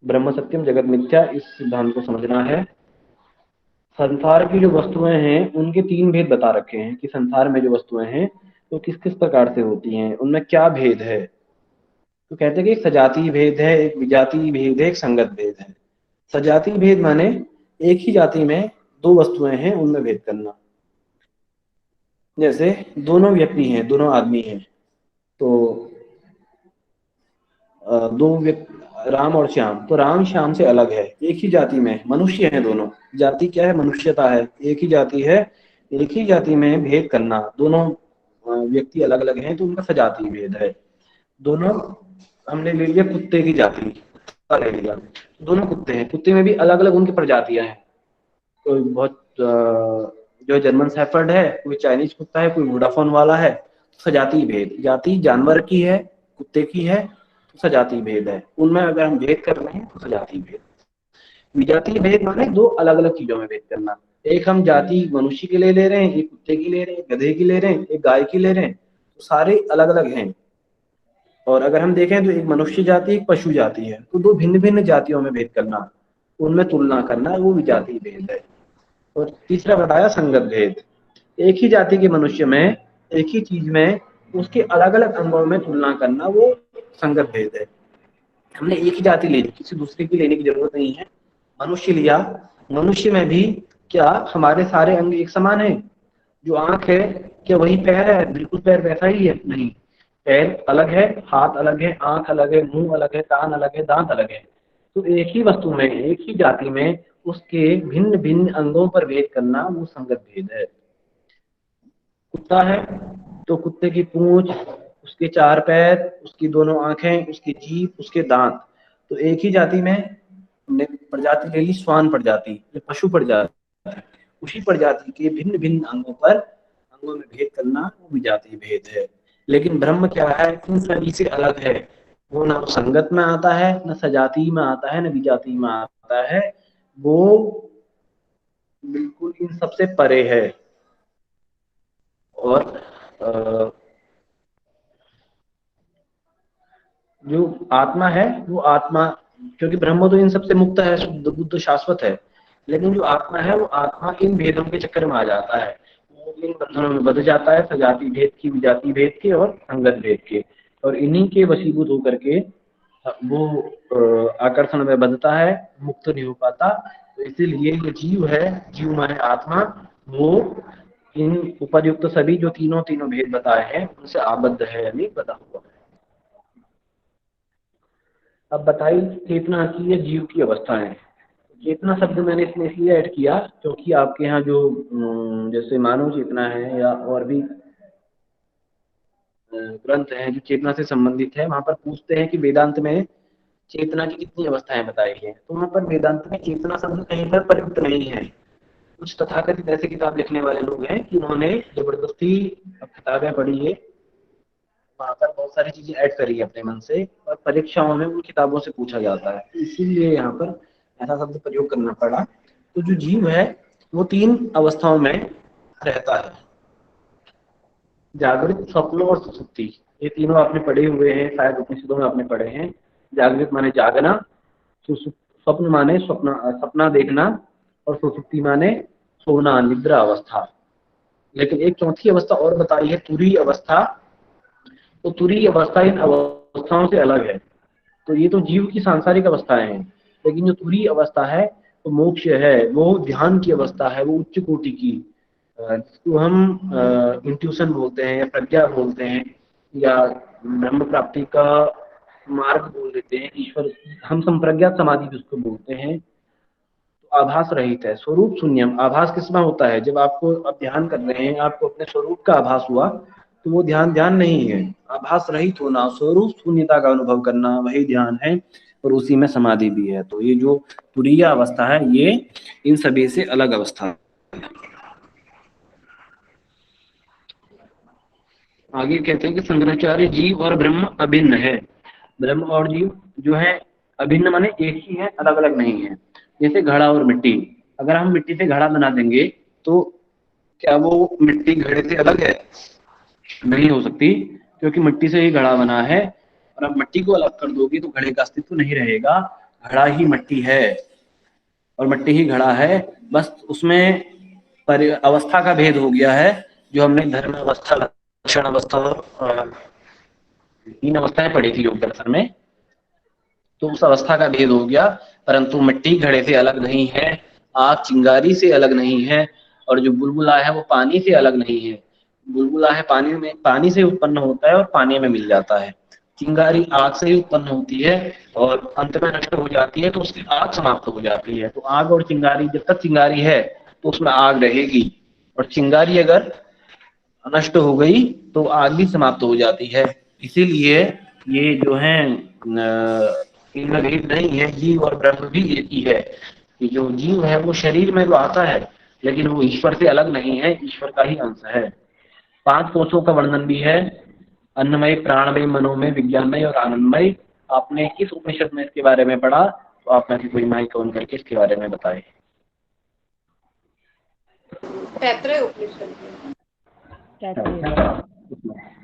ब्रह्म सत्यम जगत मिथ्या, इस सिद्धांत को समझना है। संसार की जो वस्तुएं हैं उनके तीन भेद बता रखे हैं कि संसार में जो वस्तुएं हैं तो किस किस प्रकार से होती हैं, उनमें क्या भेद है। तो कहते हैं कि एक सजातीय भेद है, एक विजातीय भेद है, एक संगत भेद है। सजातीय भेद माने एक ही जाति में दो वस्तुएं हैं उनमें भेद करना। जैसे दोनों व्यक्ति हैं, दोनों आदमी हैं, तो दो व्यक्ति राम और श्याम, तो राम श्याम से अलग है, एक ही जाति में मनुष्य हैं दोनों। जाति क्या है? मनुष्यता है, एक ही जाति है। एक ही जाति में भेद करना, दोनों व्यक्ति अलग अलग हैं तो उनका सजातीय भेद है। दोनों, हमने ले लिया कुत्ते की जाति, कुत्ता ले लिया, दोनों कुत्ते हैं, कुत्ते में भी अलग अलग उनकी प्रजातियां हैं। कोई बहुत जो जर्मन शेफर्ड है, कोई चाइनीज कुत्ता है, कोई वोडाफोन वाला है। सजातीय भेद, जाति जानवर की है, कुत्ते की है, तो सजातीय भेद है। उनमें अगर हम भेद कर रहे हैं तो सजातीय भेद। विजातीय भेद माने दो अलग अलग चीजों में भेद करना। एक हम जाति मनुष्य के लिए ले रहे हैं, एक कुत्ते की ले रहे हैं, गधे की ले रहे हैं, एक गाय की ले रहे हैं, तो सारे अलग अलग हैं। और अगर हम देखें तो एक मनुष्य जाति, एक पशु जाति है, तो दो भिन्न भिन्न जातियों में भेद करना, उनमें तुलना करना, वो विजातीय भेद है। और तीसरा बताया संगत भेद, एक ही जाति के मनुष्य में, एक ही चीज में उसके अलग अलग अंगों में तुलना करना, वो संगत भेद है। हमने एक ही जाति ली, किसी दूसरे की लेने की जरूरत नहीं है। मनुष्य लिया, मनुष्य में भी क्या हमारे सारे अंग एक समान है? जो आंख है क्या वही पैर है? बिल्कुल पैर वैसा ही है? नहीं, पैर अलग है, हाथ अलग है, आंख अलग है, मुंह अलग है, कान अलग है, दांत अलग है। तो एक ही वस्तु में, एक ही जाति में उसके भिन्न भिन्न अंगों पर भेद करना, वो संगत भेद है। कुत्ता है तो कुत्ते की पूंछ, उसके चार पैर, उसकी दोनों आंखें, उसकी जीभ, उसके दांत, तो एक ही जाति में हमने प्रजाति ले ली श्वान प्रजाति, ये पशु प्रजाति, उसी प्रजाति के भिन्न भिन्न अंगों में भेद करना, वो विजातीय भेद है। लेकिन ब्रह्म क्या है? इन सभी से अलग है। वो ना संगत में आता है, न सजातीय में आता है, न विजातीय में आता है। वो बिल्कुल इन सबसे परे है। और जो आत्मा है वो आत्मा, क्योंकि ब्रह्म तो इन सबसे मुक्त है, शुद्ध बुद्ध शाश्वत है, लेकिन जो आत्मा है वो आत्मा इन भेदों के चक्कर में आ जाता है, वो इन बंधनों में बंध जाता है, सजातीय भेद की, विजातीय भेद के और संगत भेद के, और इन्हीं के वशीभूत होकर के वो आकर्षण में बंधता है, मुक्त नहीं हो पाता। तो इसीलिए ये जीव है, जीव माने आत्मा, वो इन उपयुक्त सभी जो तीनों भेद बताए हैं उनसे आबद्ध है, यानी बंधा हुआ है। अब बताइए चेतना की या जीव की अवस्था है। चेतना शब्द मैंने इसमें इसलिए ऐड किया क्योंकि आपके यहाँ जो जैसे मानव चेतना है या और भी ग्रंथ हैं जो चेतना से संबंधित है, वहां पर पूछते हैं कि वेदांत में चेतना की कितनी अवस्थाएं बताई हैं, तो वहां पर वेदांत में चेतना शब्द कहीं पर प्रयुक्त नहीं है। कुछ तथाकथित ऐसे किताब लिखने वाले लोग हैं कि उन्होंने जबरदस्ती किताबें पढ़ी है, वहां पर बहुत सारी चीजें ऐड करी है अपने मन से, और परीक्षाओं में उन किताबों से पूछा जाता है, इसीलिए यहाँ पर ऐसा शब्द प्रयोग करना पड़ा। तो जो जीव है वो 3 अवस्थाओं में रहता है, जागृत, स्वप्न और सुषुप्ति। ये तीनों आपने पढ़े हुए हैं, शायद उपनिषदों में आपने पढ़े हैं। जागृत माने जागना, स्वप्न माने सपना देखना, और सुषुप्ति माने सोना, निद्रा अवस्था। लेकिन एक चौथी अवस्था और बताई है, तुरीय अवस्था। तो तुरीय अवस्था इन अवस्थाओं से अलग है। तो ये तो जीव की सांसारिक अवस्थाएं हैं, लेकिन जो तुरीय अवस्था है तो मोक्ष है, वो ध्यान की अवस्था है, वो उच्च कोटि की, जिसको हम इंट्यूशन बोलते हैं या प्रज्ञा बोलते हैं या ब्रह्म प्राप्ति का मार्ग बोल देते हैं, ईश्वर, हम संप्रज्ञात समाधि जिसको बोलते हैं। तो आभास रहित है, स्वरूप शून्यम। आभास किसमें होता है? जब आपको आप ध्यान कर रहे हैं, आपको अपने स्वरूप का आभास हुआ, तो वो ध्यान नहीं है। आभास रहित होना, स्वरूप शून्यता का अनुभव करना, वही ध्यान है, और उसी में समाधि भी है। तो ये जो तुरीय अवस्था है, ये इन सभी से अलग अवस्था है। आगे कहते हैं कि शंकराचार्य जीव और ब्रह्म अभिन्न है। ब्रह्म और जीव जो है अभिन्न माने एक ही है, अलग अलग नहीं है। जैसे घड़ा और मिट्टी, अगर हम मिट्टी से घड़ा बना देंगे तो क्या वो मिट्टी घड़े से अलग है? नहीं हो सकती, क्योंकि मिट्टी से ही घड़ा बना है, और अब मिट्टी को अलग कर दोगे तो घड़े का अस्तित्व नहीं रहेगा। घड़ा ही मिट्टी है और मिट्टी ही घड़ा है, बस उसमें अवस्था का भेद हो गया है। जो हमने धर्म अवस्था, लक्षण अवस्था, 3 अवस्थाएं पढ़ी थी योग दर्शन में, तो उस अवस्था का भेद हो गया। परंतु मिट्टी घड़े से अलग नहीं है, आग चिंगारी से अलग नहीं है, और जो बुलबुला है वो पानी से अलग नहीं है। बुलबुला है पानी से उत्पन्न होता है और पानी में मिल जाता है। चिंगारी आग से ही उत्पन्न होती है और अंत में नष्ट हो जाती है, तो उसकी आग समाप्त हो जाती है। तो आग और चिंगारी, जब तक चिंगारी है तो उसमें आग रहेगी, और चिंगारी अगर नष्ट हो गई तो आग भी समाप्त हो जाती है। इसीलिए ये जो है इनमें भेद नहीं है, जीव और ब्रह्म भी एक ही है। कि जो जीव है वो शरीर में तो आता है, लेकिन वो ईश्वर से अलग नहीं है, ईश्वर का ही अंश है। 5 कोशों का वर्णन भी है, अन्नमय, प्राणमय, मनोमय, विज्ञानमय और आनंदमय। आपने किस उपनिषद में इसके बारे में पढ़ा? तो आप में से कोई माइक ऑन करके इसके बारे में बताए। तैत्तिरीय उपनिषद में।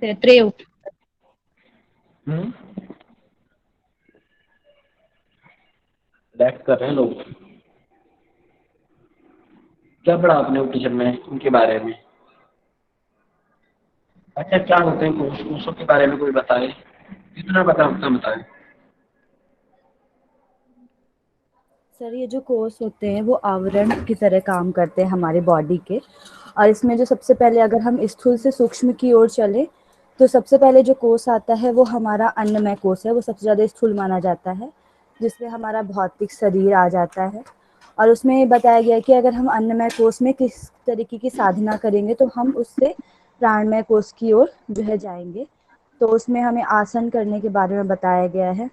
तैत्तिरीय कर रहे हैं लोग। क्या पढ़ा आपने उपनिषद में उनके बारे में? अच्छा, क्या होते हैं कोश? कोशों के बारे में कोई बताए, जितना पता उतना बताए। सर, ये जो कोष होते हैं वो आवरण की तरह काम करते हैं हमारे बॉडी के। और इसमें जो सबसे पहले, अगर हम स्थूल से सूक्ष्म की ओर चले, तो सबसे पहले जो कोष आता है वो हमारा अन्नमय कोष है। वो सबसे ज़्यादा स्थूल माना जाता है, जिसमें हमारा भौतिक शरीर आ जाता है। और उसमें बताया गया है कि अगर हम अन्नमय कोष में किस तरीके की साधना करेंगे तो हम उससे प्राणमय कोष की ओर जो है जाएंगे। तो उसमें हमें आसन करने के बारे में बताया गया है।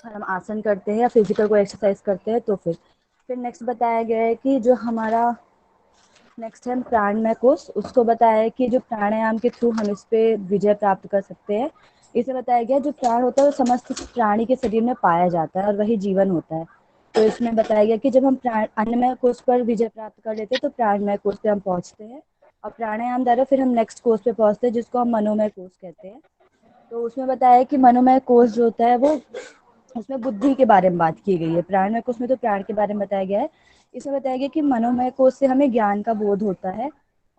हम आसन करते हैं या फिजिकल कोई एक्सरसाइज करते हैं तो फिर नेक्स्ट बताया गया है कि जो हमारा नेक्स्ट है प्राणमय कोष। उसको बताया है कि जो प्राणायाम के थ्रू हम इस पे विजय प्राप्त कर सकते हैं। इसे बताया गया जो प्राण होता है वो समस्त प्राणी के शरीर में पाया जाता है और वही जीवन होता है। तो इसमें बताया गया कि जब हम अन्नमय कोष पर विजय प्राप्त कर लेते हैं तो प्राणमय कोष पे हम पहुंचते हैं, और प्राणायाम द्वारा फिर हम नेक्स्ट कोष पे पहुंचते हैं, जिसको हम मनोमय कोष कहते हैं। तो उसमें बताया है कि मनोमय कोष जो होता है वो, उसमें बुद्धि के बारे में बात की गई है। प्राणमय कोष में तो प्राण के बारे में बताया गया है। इसमें बताया गया कि मनोमय कोष से हमें ज्ञान का बोध होता है,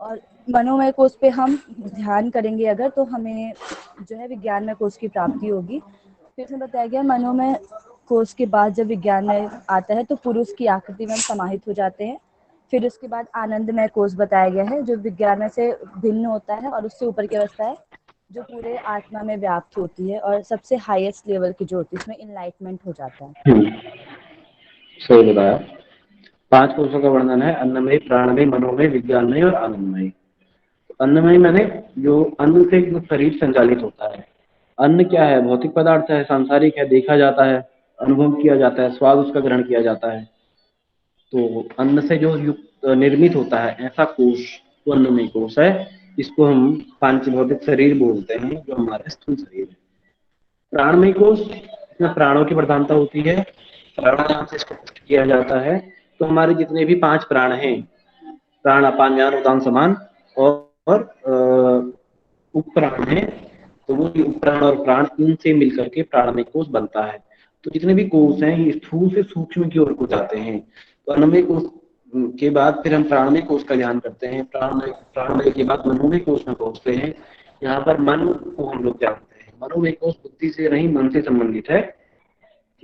और मनोमय कोष पे हम ध्यान करेंगे अगर, तो हमें जो है विज्ञानमय कोष की प्राप्ति होगी। फिर इसमें बताया गया मनोमय कोष के बाद जब विज्ञानमय आता है तो पुरुष की आकृति में हम समाहित हो जाते हैं। फिर उसके बाद आनंदमय कोष बताया गया है, जो विज्ञानमय से भिन्न होता है और उससे ऊपर की अवस्था है, जो पूरे आत्मा में व्याप्त होती है और सबसे हाईएस्ट लेवल की जो होती है, इसमें इनलाइटमेंट हो जाता है। सही बताया। 5 कोशों का वर्णन है, अन्नमय, प्राणमय, मनोमय, विज्ञानमय और आनंदमय। अन्नमय माने जो अन्न से शरीर संचालित होता है। अन्न क्या है? भौतिक पदार्थ है, सांसारिक है, देखा जाता है, अनुभव किया जाता है, स्वाद उसका ग्रहण किया जाता है। तो अन्न से जो युक्त निर्मित होता है ऐसा कोश तो अन्नमय कोश है। इसको हम पांचभौतिक शरीर बोलते हैं, जो हमारा स्थूल शरीर है। प्राणमय कोश, इसमें प्राणों की प्रधानता होती है, प्राणायाम से इसको पुष्ट किया जाता है। तो हमारे जितने भी 5 प्राण हैं, प्राण, अपान, व्यान, उदान, समान और उपप्राण है, तो वो उपप्राण और प्राण इनसे मिलकर के प्राणमय कोश बनता है। तो जितने भी कोश हैं ये स्थूल से सूक्ष्म की ओर को जाते हैं। तो अन्नमय कोश के बाद फिर हम प्राणमय कोश का ध्यान करते हैं, प्राणमय के बाद मनोमय कोश में पहुंचते हैं। यहाँ पर मन को हम लोग जानते हैं। मनोमय कोश बुद्धि से नहीं, मन से संबंधित है।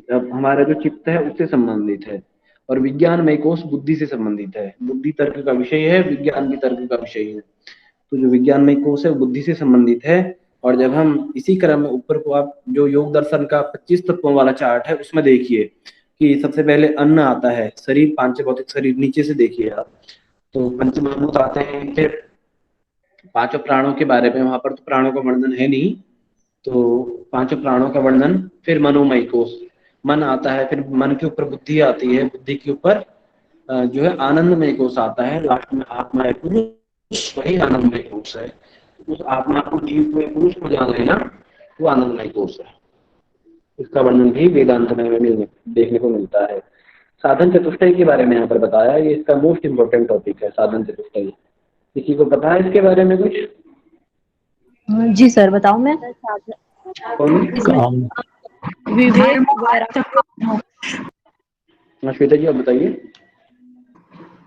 अब हमारा जो चित्त है उससे संबंधित है। और विज्ञानमय कोश बुद्धि से संबंधित है। बुद्धि तर्क का विषय है, विज्ञान भी तर्क का विषय है। तो जो विज्ञानमय कोश है वो बुद्धि से संबंधित है। और जब हम इसी क्रम में ऊपर को आप जो योग दर्शन का 25 तत्वों वाला चार्ट है उसमें देखिए कि सबसे पहले अन्न आता है, शरीर, पांचभौतिक शरीर, नीचे से देखिए आप तो पंचमहाभूत आते हैं। फिर 5 प्राणों के बारे में, वहां पर तो प्राणों का वर्णन है नहीं, तो 5 प्राणों का वर्णन। फिर मनोमय कोश, मन आता है, फिर मन के ऊपर बुद्धि आती है, बुद्धि के ऊपर जो है आनंदमय कोश आता है, लास्ट में आत्मा है पुरुष, वही आनंदमय कोश है। उस आत्मा को, जीव को, पुरुष को जान लेना वो आनंदमय कोश है। इसका वर्णन भी वेदांत में देखने को मिलता है। साधन चतुष्टय के बारे में यहाँ पर बताया, ये इसका मोस्ट इम्पोर्टेंट टॉपिक है, साधन चतुष्टय। किसी को पता है इसके बारे में कुछ? जी सर, बताऊं मैं? कौन? विवेक, श्वेता जी आप बताइए।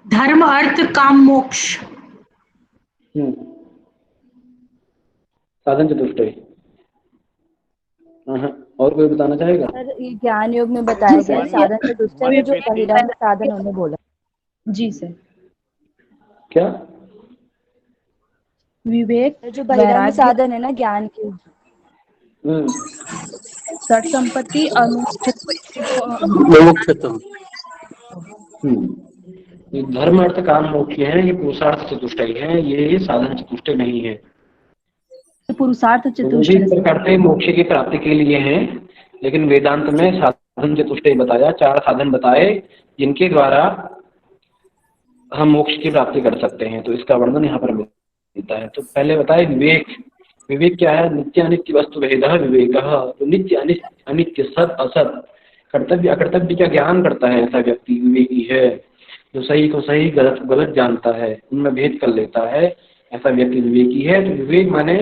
धर्म, अर्थ, काम, मोक्ष। साधन चतुष्टय। और कोई बताना चाहेगा? सर ये ज्ञान योग में बताया गया है साधन चतुष्टय में जो बहिरंग साधन उन्होंने बोला। जी सर। क्या? विवेक, जो बहिरंग साधन है ना ज्ञान के, सठ संपत्ति, धर्म, अर्थ, काम, मोक्ष है, ये पुरुषार्थ चतुष्टय है, ये साधन चतुष्टय नहीं है। पुरुषार्थ चतुष्टय करते मोक्ष की प्राप्ति के लिए है, लेकिन वेदांत में साधन चतुष्टय बताया, 4 साधन बताए जिनके द्वारा हम मोक्ष की प्राप्ति कर सकते हैं। तो इसका वर्णन यहाँ पर मिलता है। तो पहले बताए विवेक। विवेक क्या है? नित्य अनित्य वस्तु भेदः विवेकः। तो नित्य अनित्य, सत असत, कर्तव्य अकर्तव्य का ज्ञान करता है ऐसा व्यक्ति विवेकी है। जो सही को सही, गलत को गलत जानता है, उनमें भेद कर लेता है, ऐसा व्यक्ति विवेकी है। तो विवेक माने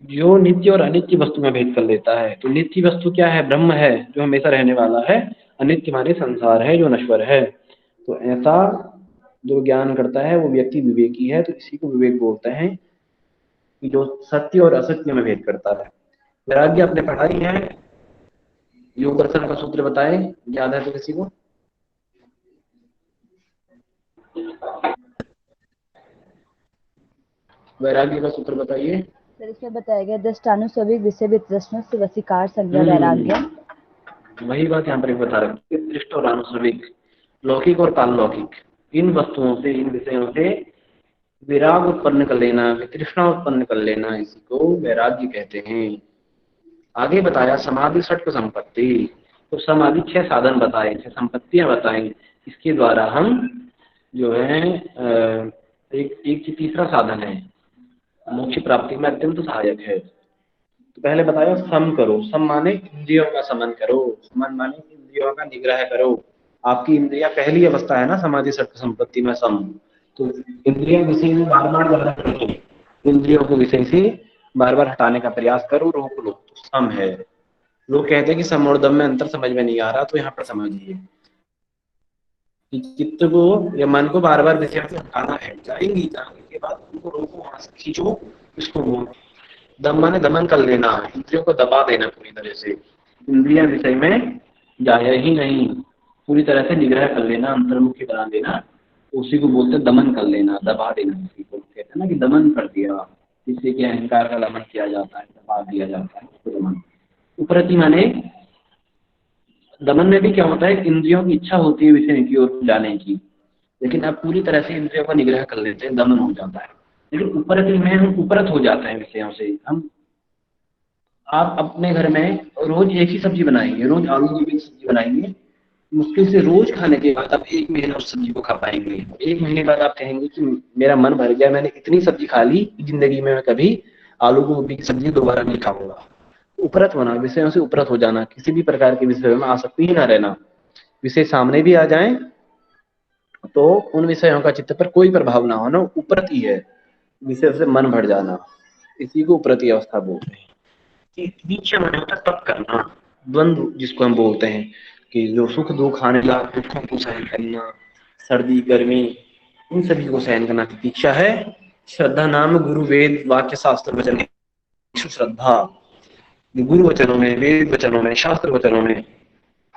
जो नित्य और अनित्य वस्तु में भेद कर लेता है। तो नित्य वस्तु क्या है? ब्रह्म है जो हमेशा रहने वाला है। अनित्य माने संसार है जो नश्वर है। तो ऐसा जो ज्ञान करता है वो व्यक्ति विवेकी है। तो इसी को विवेक बोलते हैं कि जो सत्य और असत्य में भेद करता है। वैराग्य आपने पढ़ाई है, योग दर्शन का सूत्र बताए, याद है तो किसी को? वैराग्य का सूत्र बताइए। सर इसमें बताया गया दृष्टानुस्वाभाविक विषय वितृष्ण वशीकार संज्ञा वैराग्य। वही बात यहाँ पर बता रखी है, दृष्ट और अनुस्वाभाविक, लौकिक और पारलौकिक, इन वस्तुओं से, इन विषयों से विराग उत्पन्न कर लेना, वितृष्णा उत्पन्न कर लेना, इसी को वैराग्य कहते हैं। आगे बताया समाधि षट्क संपत्ति। तो समाधि 6 साधन बताए, 6 संपत्तियां बताई, इसके द्वारा हम जो है एक तीसरा साधन है मोक्ष प्राप्ति में अत्यंत सहायक है। तो पहले बताया सम करो। सम माने इंद्रियों का समन करो, समन माने इंद्रियों का निग्रह करो। आपकी इंद्रिया पहली अवस्था है ना समाधि षट्क संपत्ति में, सम। तो इंद्रियों विषय से बार बार इंद्रियों को विषय से बार बार हटाने का प्रयास करो, रोक लो, तो सम है। लोग कहते हैं कि सम और दम में अंतर समझ में नहीं आ रहा, तो यहाँ पर समझिए कि चित्त को या मन को बार बार विषय से हटाना है। जाएंगे के बाद उनको रोको, वहां से खींचो, इसको बोलो। दम माने दमन कर लेना, इंद्रियों को दबा देना पूरी तरह से, इंद्रिया विषय में जाए ही नहीं, पूरी तरह से निग्रह कर लेना, अंतर्मुखी बना देना, उसी को बोलते दमन कर लेना, दबा देना। उसी को कहते हैं ना कि दमन कर दिया, जिससे कि अहंकार का दमन किया जाता है, दबा दिया जाता है, उसको दमन। उपरति माने दमन में भी क्या होता है, इंद्रियों की इच्छा होती है विषय की ओर जाने की, लेकिन अब पूरी तरह से इंद्रियों का निग्रह कर लेते हैं, दमन हो जाता है। लेकिन उपरत में हम उपरत हो जाते हैं विषयों से। हम आप अपने घर में रोज एक ही सब्जी बनाएंगे, रोज आलू गोभी की सब्जी बनाएंगे, मुश्किल से रोज खाने के बाद आप 1 महीना उस सब्जी को खा पाएंगे। 1 महीने बाद आप कहेंगे कि मेरा मन भर गया, मैंने इतनी सब्जी खा ली, जिंदगी में मैं कभी आलू गोभी की सब्जी दोबारा नहीं खाऊंगा। उपरत होना, विषयों से उपरत हो जाना, किसी भी प्रकार के विषय में आसक्ति ही ना रहना। विषय सामने भी आ जाए तो उन विषयों का चित्त पर कोई प्रभाव ना होना, उपरत ही है। विषय से मन भर जाना, इसी को उपरती अवस्था बोलते हैं। दीक्षा माने होता है तप करना, द्वंद्व जिसको हम बोलते हैं कि जो सुख दुख आने लगा दुखों को सहन करना, सर्दी गर्मी इन सभी को सहन करना दीक्षा है। श्रद्धा नाम गुरु वेद वाक्य शास्त्र वचन, श्रद्धा गुरु वचनों में, वेद वचनों में, शास्त्र वचनों में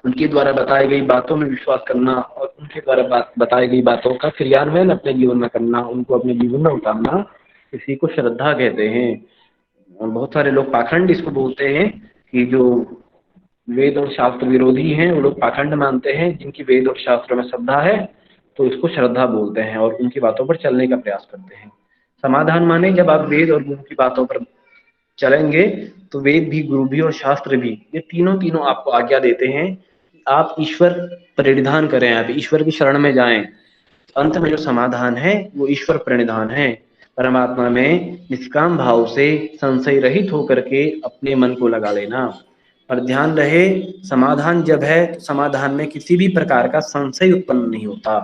उनके द्वारा बताई गई बातों में विश्वास करना और उनके द्वारा बताई गई बातों का क्रियान्वयन अपने जीवन में करना, उनको अपने जीवन में उतारना, इसी को श्रद्धा कहते हैं। और बहुत सारे लोग पाखंड इसको बोलते हैं कि जो वेद और शास्त्र विरोधी हैं वो लोग पाखंड मानते हैं। जिनकी वेद और शास्त्रों में श्रद्धा है तो इसको श्रद्धा बोलते हैं और उनकी बातों पर चलने का प्रयास करते हैं। समाधान माने जब आप वेद और गुरु की बातों पर चलेंगे तो वेद भी, गुरु भी और शास्त्र भी, ये तीनों आपको आज्ञा देते हैं आप ईश्वर प्रणिधान करें, आप ईश्वर की शरण में जाएं। अंत में जो समाधान है वो ईश्वर प्रणिधान है। परमात्मा में निष्काम भाव से संशय रहित होकर के अपने मन को लगा लेना। और ध्यान रहे, समाधान जब है तो समाधान में किसी भी प्रकार का संशय उत्पन्न नहीं होता।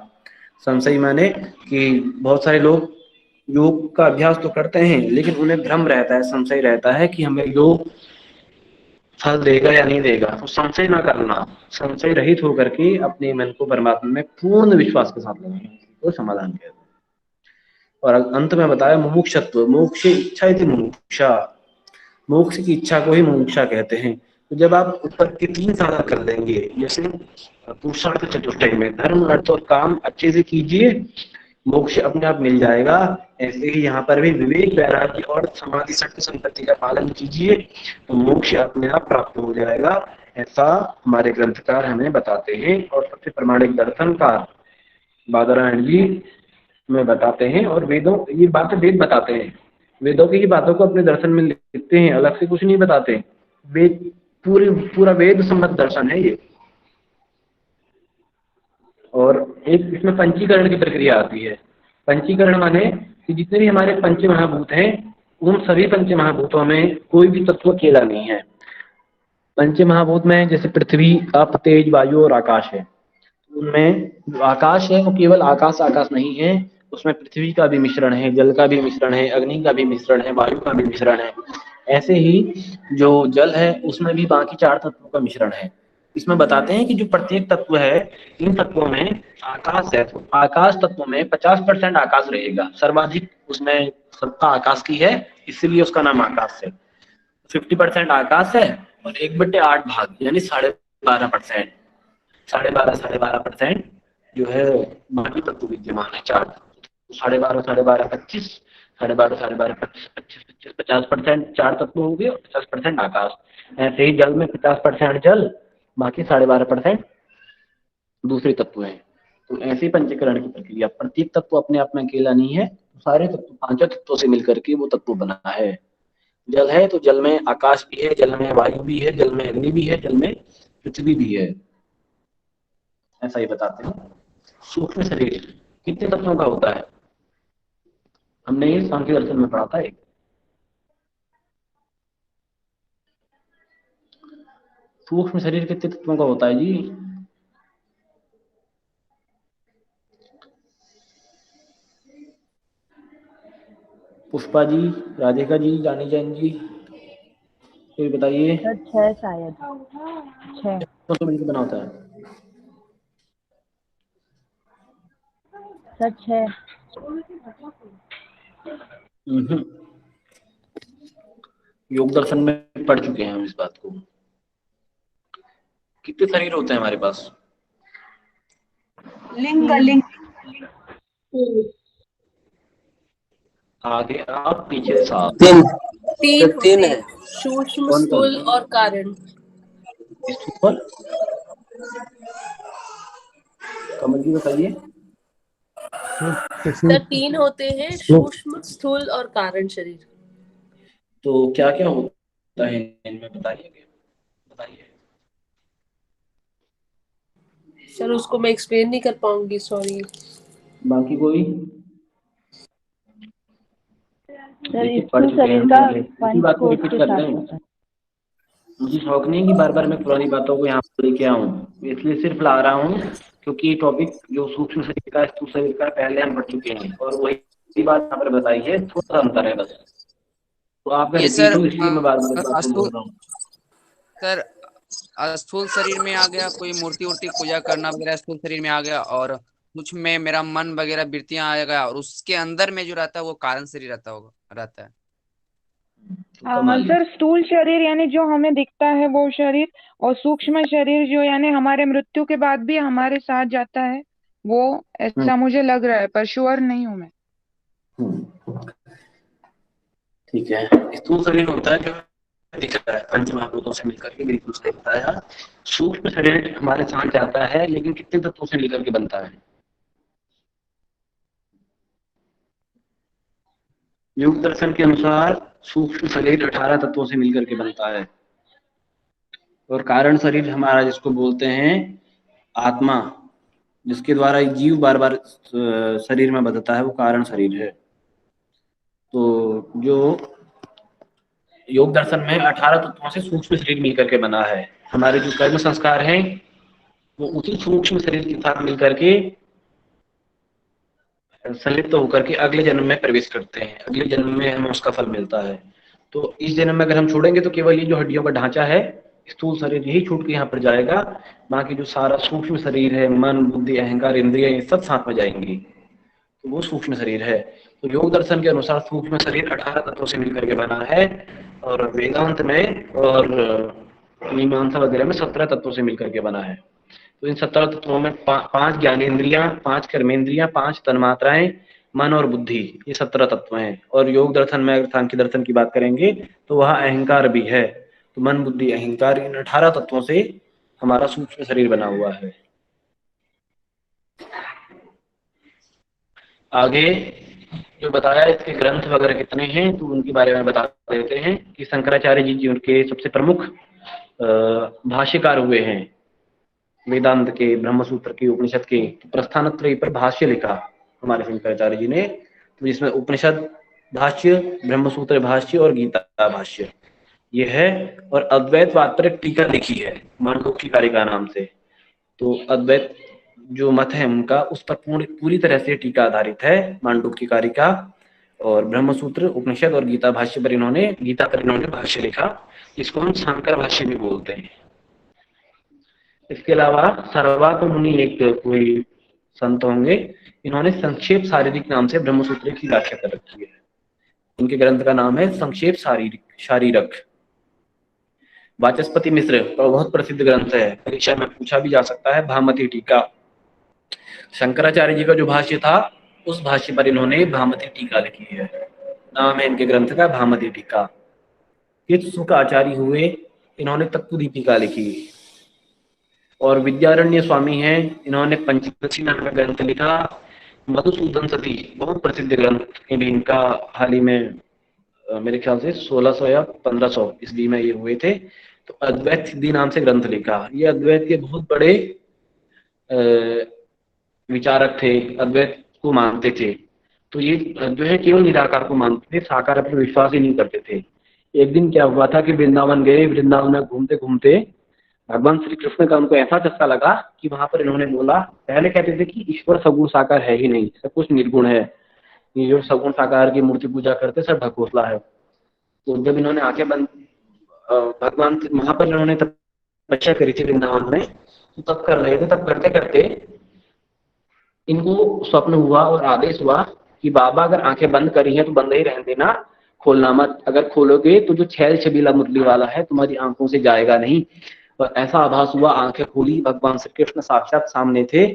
संशय माने कि बहुत सारे लोग योग का अभ्यास तो करते हैं लेकिन उन्हें भ्रम रहता है, संशय रहता है कि हमें योग फल देगा या नहीं देगा। तो संशय ना करना, संशय रहित होकर के अपने मन को परमात्मा में पूर्ण विश्वास के साथ लगाना, तो समाधान कहते हैं। और अंत में बताया मुमुक्षत्व, मोक्ष इच्छा इति मुमुक्षा, मोक्ष की इच्छा को ही मुमुक्षा कहते हैं। तो जब आप ऊपर के 3 साधन कर लेंगे, जैसे पुरुषार्थ चतुष्टय में धर्म अर्थ और काम अच्छे से कीजिए, मोक्ष अपने आप मिल जाएगा। ऐसे ही यहाँ पर भी विवेक वैराग्य और समाधि शक्ति संपत्ति का पालन कीजिए तो मोक्ष अपने आप प्राप्त हो जाएगा, ऐसा हमारे ग्रंथकार हमें बताते हैं। और सबसे प्रमाणिक दर्शनकार बादरायण जी में बताते हैं और वेदों ये बातें वेद बताते हैं, वेदों की ही बातों को अपने दर्शन में लिखते हैं, अलग से कुछ नहीं बताते। वेद पूरा वेद सम्मत दर्शन है ये। और एक इसमें पंचीकरण की प्रक्रिया आती है। पंचीकरण माने कि जितने भी हमारे पंच महाभूत हैं उन सभी पंच महाभूतों में कोई भी तत्व अकेला नहीं है। पंच महाभूत में जैसे पृथ्वी, अप, तेज, वायु और आकाश है। उनमें जो आकाश है वो केवल आकाश नहीं है, उसमें पृथ्वी का भी मिश्रण है, जल का भी मिश्रण है, अग्नि का भी मिश्रण है, वायु का भी मिश्रण है। ऐसे ही जो जल है उसमें भी बाकी 4 तत्वों का मिश्रण है। इसमें बताते हैं कि जो प्रत्येक तत्व है, इन तत्वों में आकाश है तो आकाश तत्व में 50% आकाश रहेगा, सर्वाधिक उसमें सत्ता आकाश की है, इसलिए उसका नाम आकाश है। 50% आकाश है और 1/8 भाग यानी 12.5%, 12.5% जो है बाकी तत्व विद्यमान है। 4 12.5 25, 12.5 25 50% 4 तत्व हो गए और 50% आकाश। ऐसे ही जल में 50% जल, बाकी 12.5% दूसरे तत्व हैं। तो ऐसे पंचीकरण की प्रक्रिया, प्रत्येक तत्व अपने आप में अकेला नहीं है, सारे तत्व 5 तत्वों से मिलकर के वो तत्व बना है। जल है तो जल में आकाश भी है, जल में वायु भी है, जल में अग्नि भी है, जल में पृथ्वी भी है, ऐसा ही बताते हैं। सूक्ष्म शरीर कितने तत्वों का होता है, हमने ये सांख्य दर्शन में पढ़ा था। एक सूक्ष्म शरीर कितने तत्वों का होता है जी? पुष्पा जी, राधिका जी, जानी जैन जी, कोई बताइए। 6 शायद 6 तो मिलकर बना होता है सच है। योग दर्शन में पढ़ चुके हैं हम इस बात को। कितने शरीर होते हैं हमारे पास? लिंग आगे आप, पीछे 7। 3 है, सूक्ष्म, स्थूल और कारण। स्थूल, कमल जी बताइए। सर 3 होते हैं, सूक्ष्म, स्थूल और कारण शरीर। तो क्या क्या होता है इनमें बताइए। सर उसको मैं एक्सप्लेन नहीं कर पाऊंगी, सॉरी। बाकी कोई सर पढ़ स्थूल चुके हैं शरीर हम का पहले, इसी पंच बात को कोश रिपीट के करते साथ हैं। होता है। मुझे शौक नहीं है कि बार बार मैं पुरानी बातों को यहाँ पर लेके आऊँ, इसलिए सिर्फ ला रहा हूँ क्योंकि टॉपिक जो सूक्ष्म शरीर का स्थूल शरीर का पहले हम पढ़ चुके हैं और वही बात यहाँ पर बताई है, थोड़ा सा अंतर है बस। तो आपका ये रिपीट सर हो इसलिए मैं बार बार बात बोल स्थूल रहा हूँ। सर स्थूल शरीर में आ गया कोई मूर्ति उर्ति पूजा करना वगैरह, स्थूल शरीर में आ गया, और कुछ में मेरा मन वगैरह वृत्तियां आ गया, और उसके अंदर में जो रहता है वो कारण शरीर रहता है। सर स्थूल शरीर यानी जो हमें दिखता है वो शरीर, और सूक्ष्म शरीर जो यानी हमारे मृत्यु के बाद भी हमारे साथ जाता है वो, ऐसा मुझे लग रहा है, पर श्योर नहीं हूँ मैं। ठीक है, स्थूल शरीर होता है जो दिख रहा है पंच महाभूतों से मिलकर के, बिल्कुल सही बताया। सूक्ष्म शरीर हमारे साथ जाता है लेकिन कितने तत्वों से मिलकर के बनता है? योग दर्शन के अनुसार सूक्ष्म शरीर 18 तत्वों से मिलकर के बनता है, और कारण शरीर हमारा जिसको बोलते हैं आत्मा, जिसके द्वारा जीव बार बार शरीर में बदलता है, वो कारण शरीर है। तो जो योग दर्शन में 18 तत्वों से सूक्ष्म शरीर मिलकर के बना है। हमारे जो कर्म संस्कार हैं वो उसी सूक्ष्म शरीर के साथ मिलकर के संलिप्त होकर के अगले जन्म में प्रवेश करते हैं, अगले जन्म में हमें उसका फल मिलता है। तो इस जन्म में अगर हम छोड़ेंगे तो केवल ये जो हड्डियों का ढांचा है, स्थूल शरीर, यही छूट के यहाँ पर जाएगा। बाकी जो सारा सूक्ष्म शरीर है, मन, बुद्धि, अहंकार, इंद्रिय, ये सब साथ में जाएंगी, तो वो सूक्ष्म शरीर है। तो योग दर्शन के अनुसार सूक्ष्म शरीर 18 तत्वों से मिलकर के बना है, और वेदांत में और मीमांसा वगैरह में 17 तत्वों से मिलकर के बना है। तो इन 17 तत्वों में 5 ज्ञानेंद्रियां, 5 कर्मेंद्रियां, 5 तन्मात्राएं, मन और बुद्धि, ये 17 तत्व हैं। और योग दर्शन में अगर सांख्य दर्शन की बात करेंगे तो वह अहंकार भी है। तो मन, बुद्धि, अहंकार, इन 18 तत्वों से हमारा सूक्ष्म शरीर बना हुआ है। आगे जो बताया इसके ग्रंथ वगैरह कितने हैं तो उनके बारे में बता देते हैं कि शंकराचार्य जी उनके सबसे प्रमुख भाष्यकार हुए हैं वेदांत के, ब्रह्मसूत्र के, उपनिषद के। प्रस्थानत्रयी पर भाष्य लिखा हमारे शंकराचार्य जी ने, तो जिसमें उपनिषद भाष्य, ब्रह्मसूत्र भाष्य और गीता भाष्य ये है। और अद्वैतवाद पर एक टीका लिखी है मांडुक्य की कारिका नाम से। तो अद्वैत जो मत है उनका, उस पर पूरी तरह से टीका आधारित है मांडुक्य की कारिका। और ब्रह्मसूत्र, उपनिषद और गीता भाष्य पर गीता पर इन्होंने भाष्य लिखा, जिसको हम शंकर भाष्य भी बोलते हैं। इसके अलावा सर्वात्म मुनि एक कोई संत होंगे, इन्होंने संक्षेप शारीरिक नाम से ब्रह्मसूत्र की व्याख्या कर रखी है। इनके ग्रंथ का नाम है संक्षेप शारीरक। वाचस्पति मिश्र का बहुत प्रसिद्ध ग्रंथ है, परीक्षा में पूछा भी जा सकता है, भामती टीका। शंकराचार्य जी का जो भाष्य था उस भाष्य पर इन्होंने भामती टीका लिखी है, नाम है इनके ग्रंथ का भामती टीका। कित्सुक आचार्य हुए, इन्होंने तत्वदीपिका लिखी। और विद्यारण्य स्वामी हैं, इन्होंने पंचदशी नाम का ग्रंथ लिखा। मधुसूदन सती बहुत प्रसिद्ध ग्रंथ भी इनका हाल ही में मेरे ख्याल से 1600 या 1500 ईस्वी में ये हुए थे। तो अद्वैत सिद्धि नाम से ग्रंथ लिखा। ये अद्वैत के बहुत बड़े विचारक थे, अद्वैत को मानते थे। तो ये जो है केवल निराकार को मानते थे, साकार पर विश्वास ही नहीं करते थे। एक दिन क्या हुआ था कि वृंदावन गए, वृंदावन में घूमते घूमते भगवान श्री कृष्ण का उनको ऐसा चस्का लगा कि वहां पर इन्होंने बोला, पहले कहते थे कि ईश्वर सगुण साकार है ही नहीं, सब कुछ निर्गुण है, ये जो सगुण साकार की मूर्ति पूजा करते सब ढकोसला है। तो जब इन्होंने आंखें बंद, भगवान वहां पर इन्होंने तपस्या करी थी वृंदावन में, तो तब कर रहे थे, तब करते करते इनको स्वप्न हुआ और आदेश हुआ कि बाबा अगर आंखें बंद करी हैं तो बंद ही रहने देना, खोलना मत, अगर खोलोगे तो जो छैल छबीला मुरली वाला है तुम्हारी आंखों से जाएगा नहीं। और ऐसा आभास हुआ, आंखें खोली, भगवान श्री कृष्ण साक्षात सामने थे।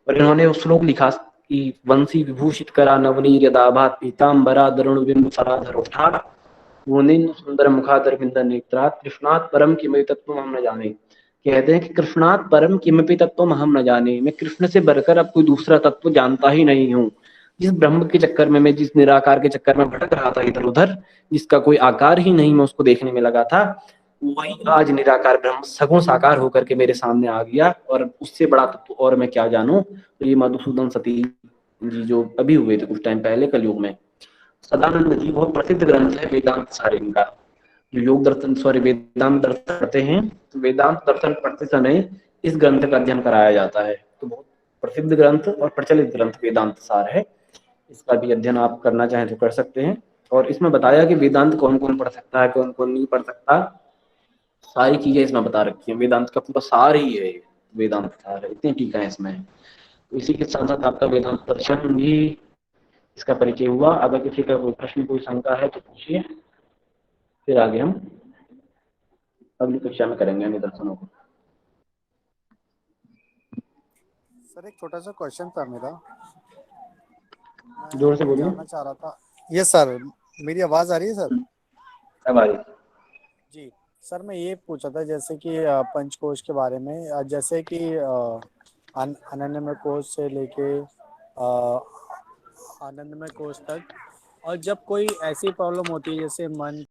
और इन्होंने उस श्लोक लिखा कि वंशी विभूषित करा नवनीर यदाभात पीताम्बरा दरुण बिंब फराधरोष्ठा मुनिन सुंदर मुखादर बिंद नेत्रा तृष्णात् परम की मई तत्व हम न जाने। कहते हैं कि कृष्णात् परम किमपि तत्त्वम अहम न जाने, मैं कृष्ण से बढ़कर अब कोई दूसरा तत्व जानता ही नहीं हूँ। जिस ब्रह्म के चक्कर में, मैं जिस निराकार के चक्कर में भटक रहा था इधर उधर, जिसका कोई आकार ही नहीं मैं उसको देखने में लगा था, वही आज निराकार ब्रह्म सगुण साकार होकर के मेरे सामने आ गया, और उससे बड़ा तत्व और मैं क्या जानूं। तो ये मधुसूदन सती जी जो अभी हुए थे कुछ टाइम पहले कलयुग में, सदानंद जी, बहुत प्रसिद्ध ग्रंथ है वेदांत सार इनका। जो योग दर्शन वेदांत दर्शन पढ़ते हैं, तो वेदांत दर्शन पढ़ते समय इस ग्रंथ का अध्ययन कराया जाता है। तो बहुत प्रसिद्ध ग्रंथ और प्रचलित ग्रंथ वेदांत सार है। इसका भी अध्ययन आप करना चाहें तो कर सकते हैं। और इसमें बताया कि वेदांत कौन कौन पढ़ सकता है, कौन कौन नहीं पढ़ सकता, सारी चीजें इसमें बता रखी है। वेदांत का पूरा सार ही है, वेदांत सार है, इतनी टीका है इसमें। तो इसी के साथ साथ आपका वेदांत दर्शन भी इसका परिचय हुआ। अगर किसी का कोई प्रश्न, कोई शंका है तो पूछिए, फिर आगे हम अगली कक्षा में करेंगे निदर्शनों को। सर एक छोटा सा क्वेश्चन था मेरा, जोर से बोलिए। जानना चाह रहा था। ये सर, मेरी आवाज आ रही है सर? अब आ रही जी सर, मैं ये पूछा था जैसे कि पंचकोश के बारे में, जैसे कि अनन्यमय कोश से लेके आनंदमय कोश तक, और जब कोई ऐसी प्रॉब्लम होती है जैसे मन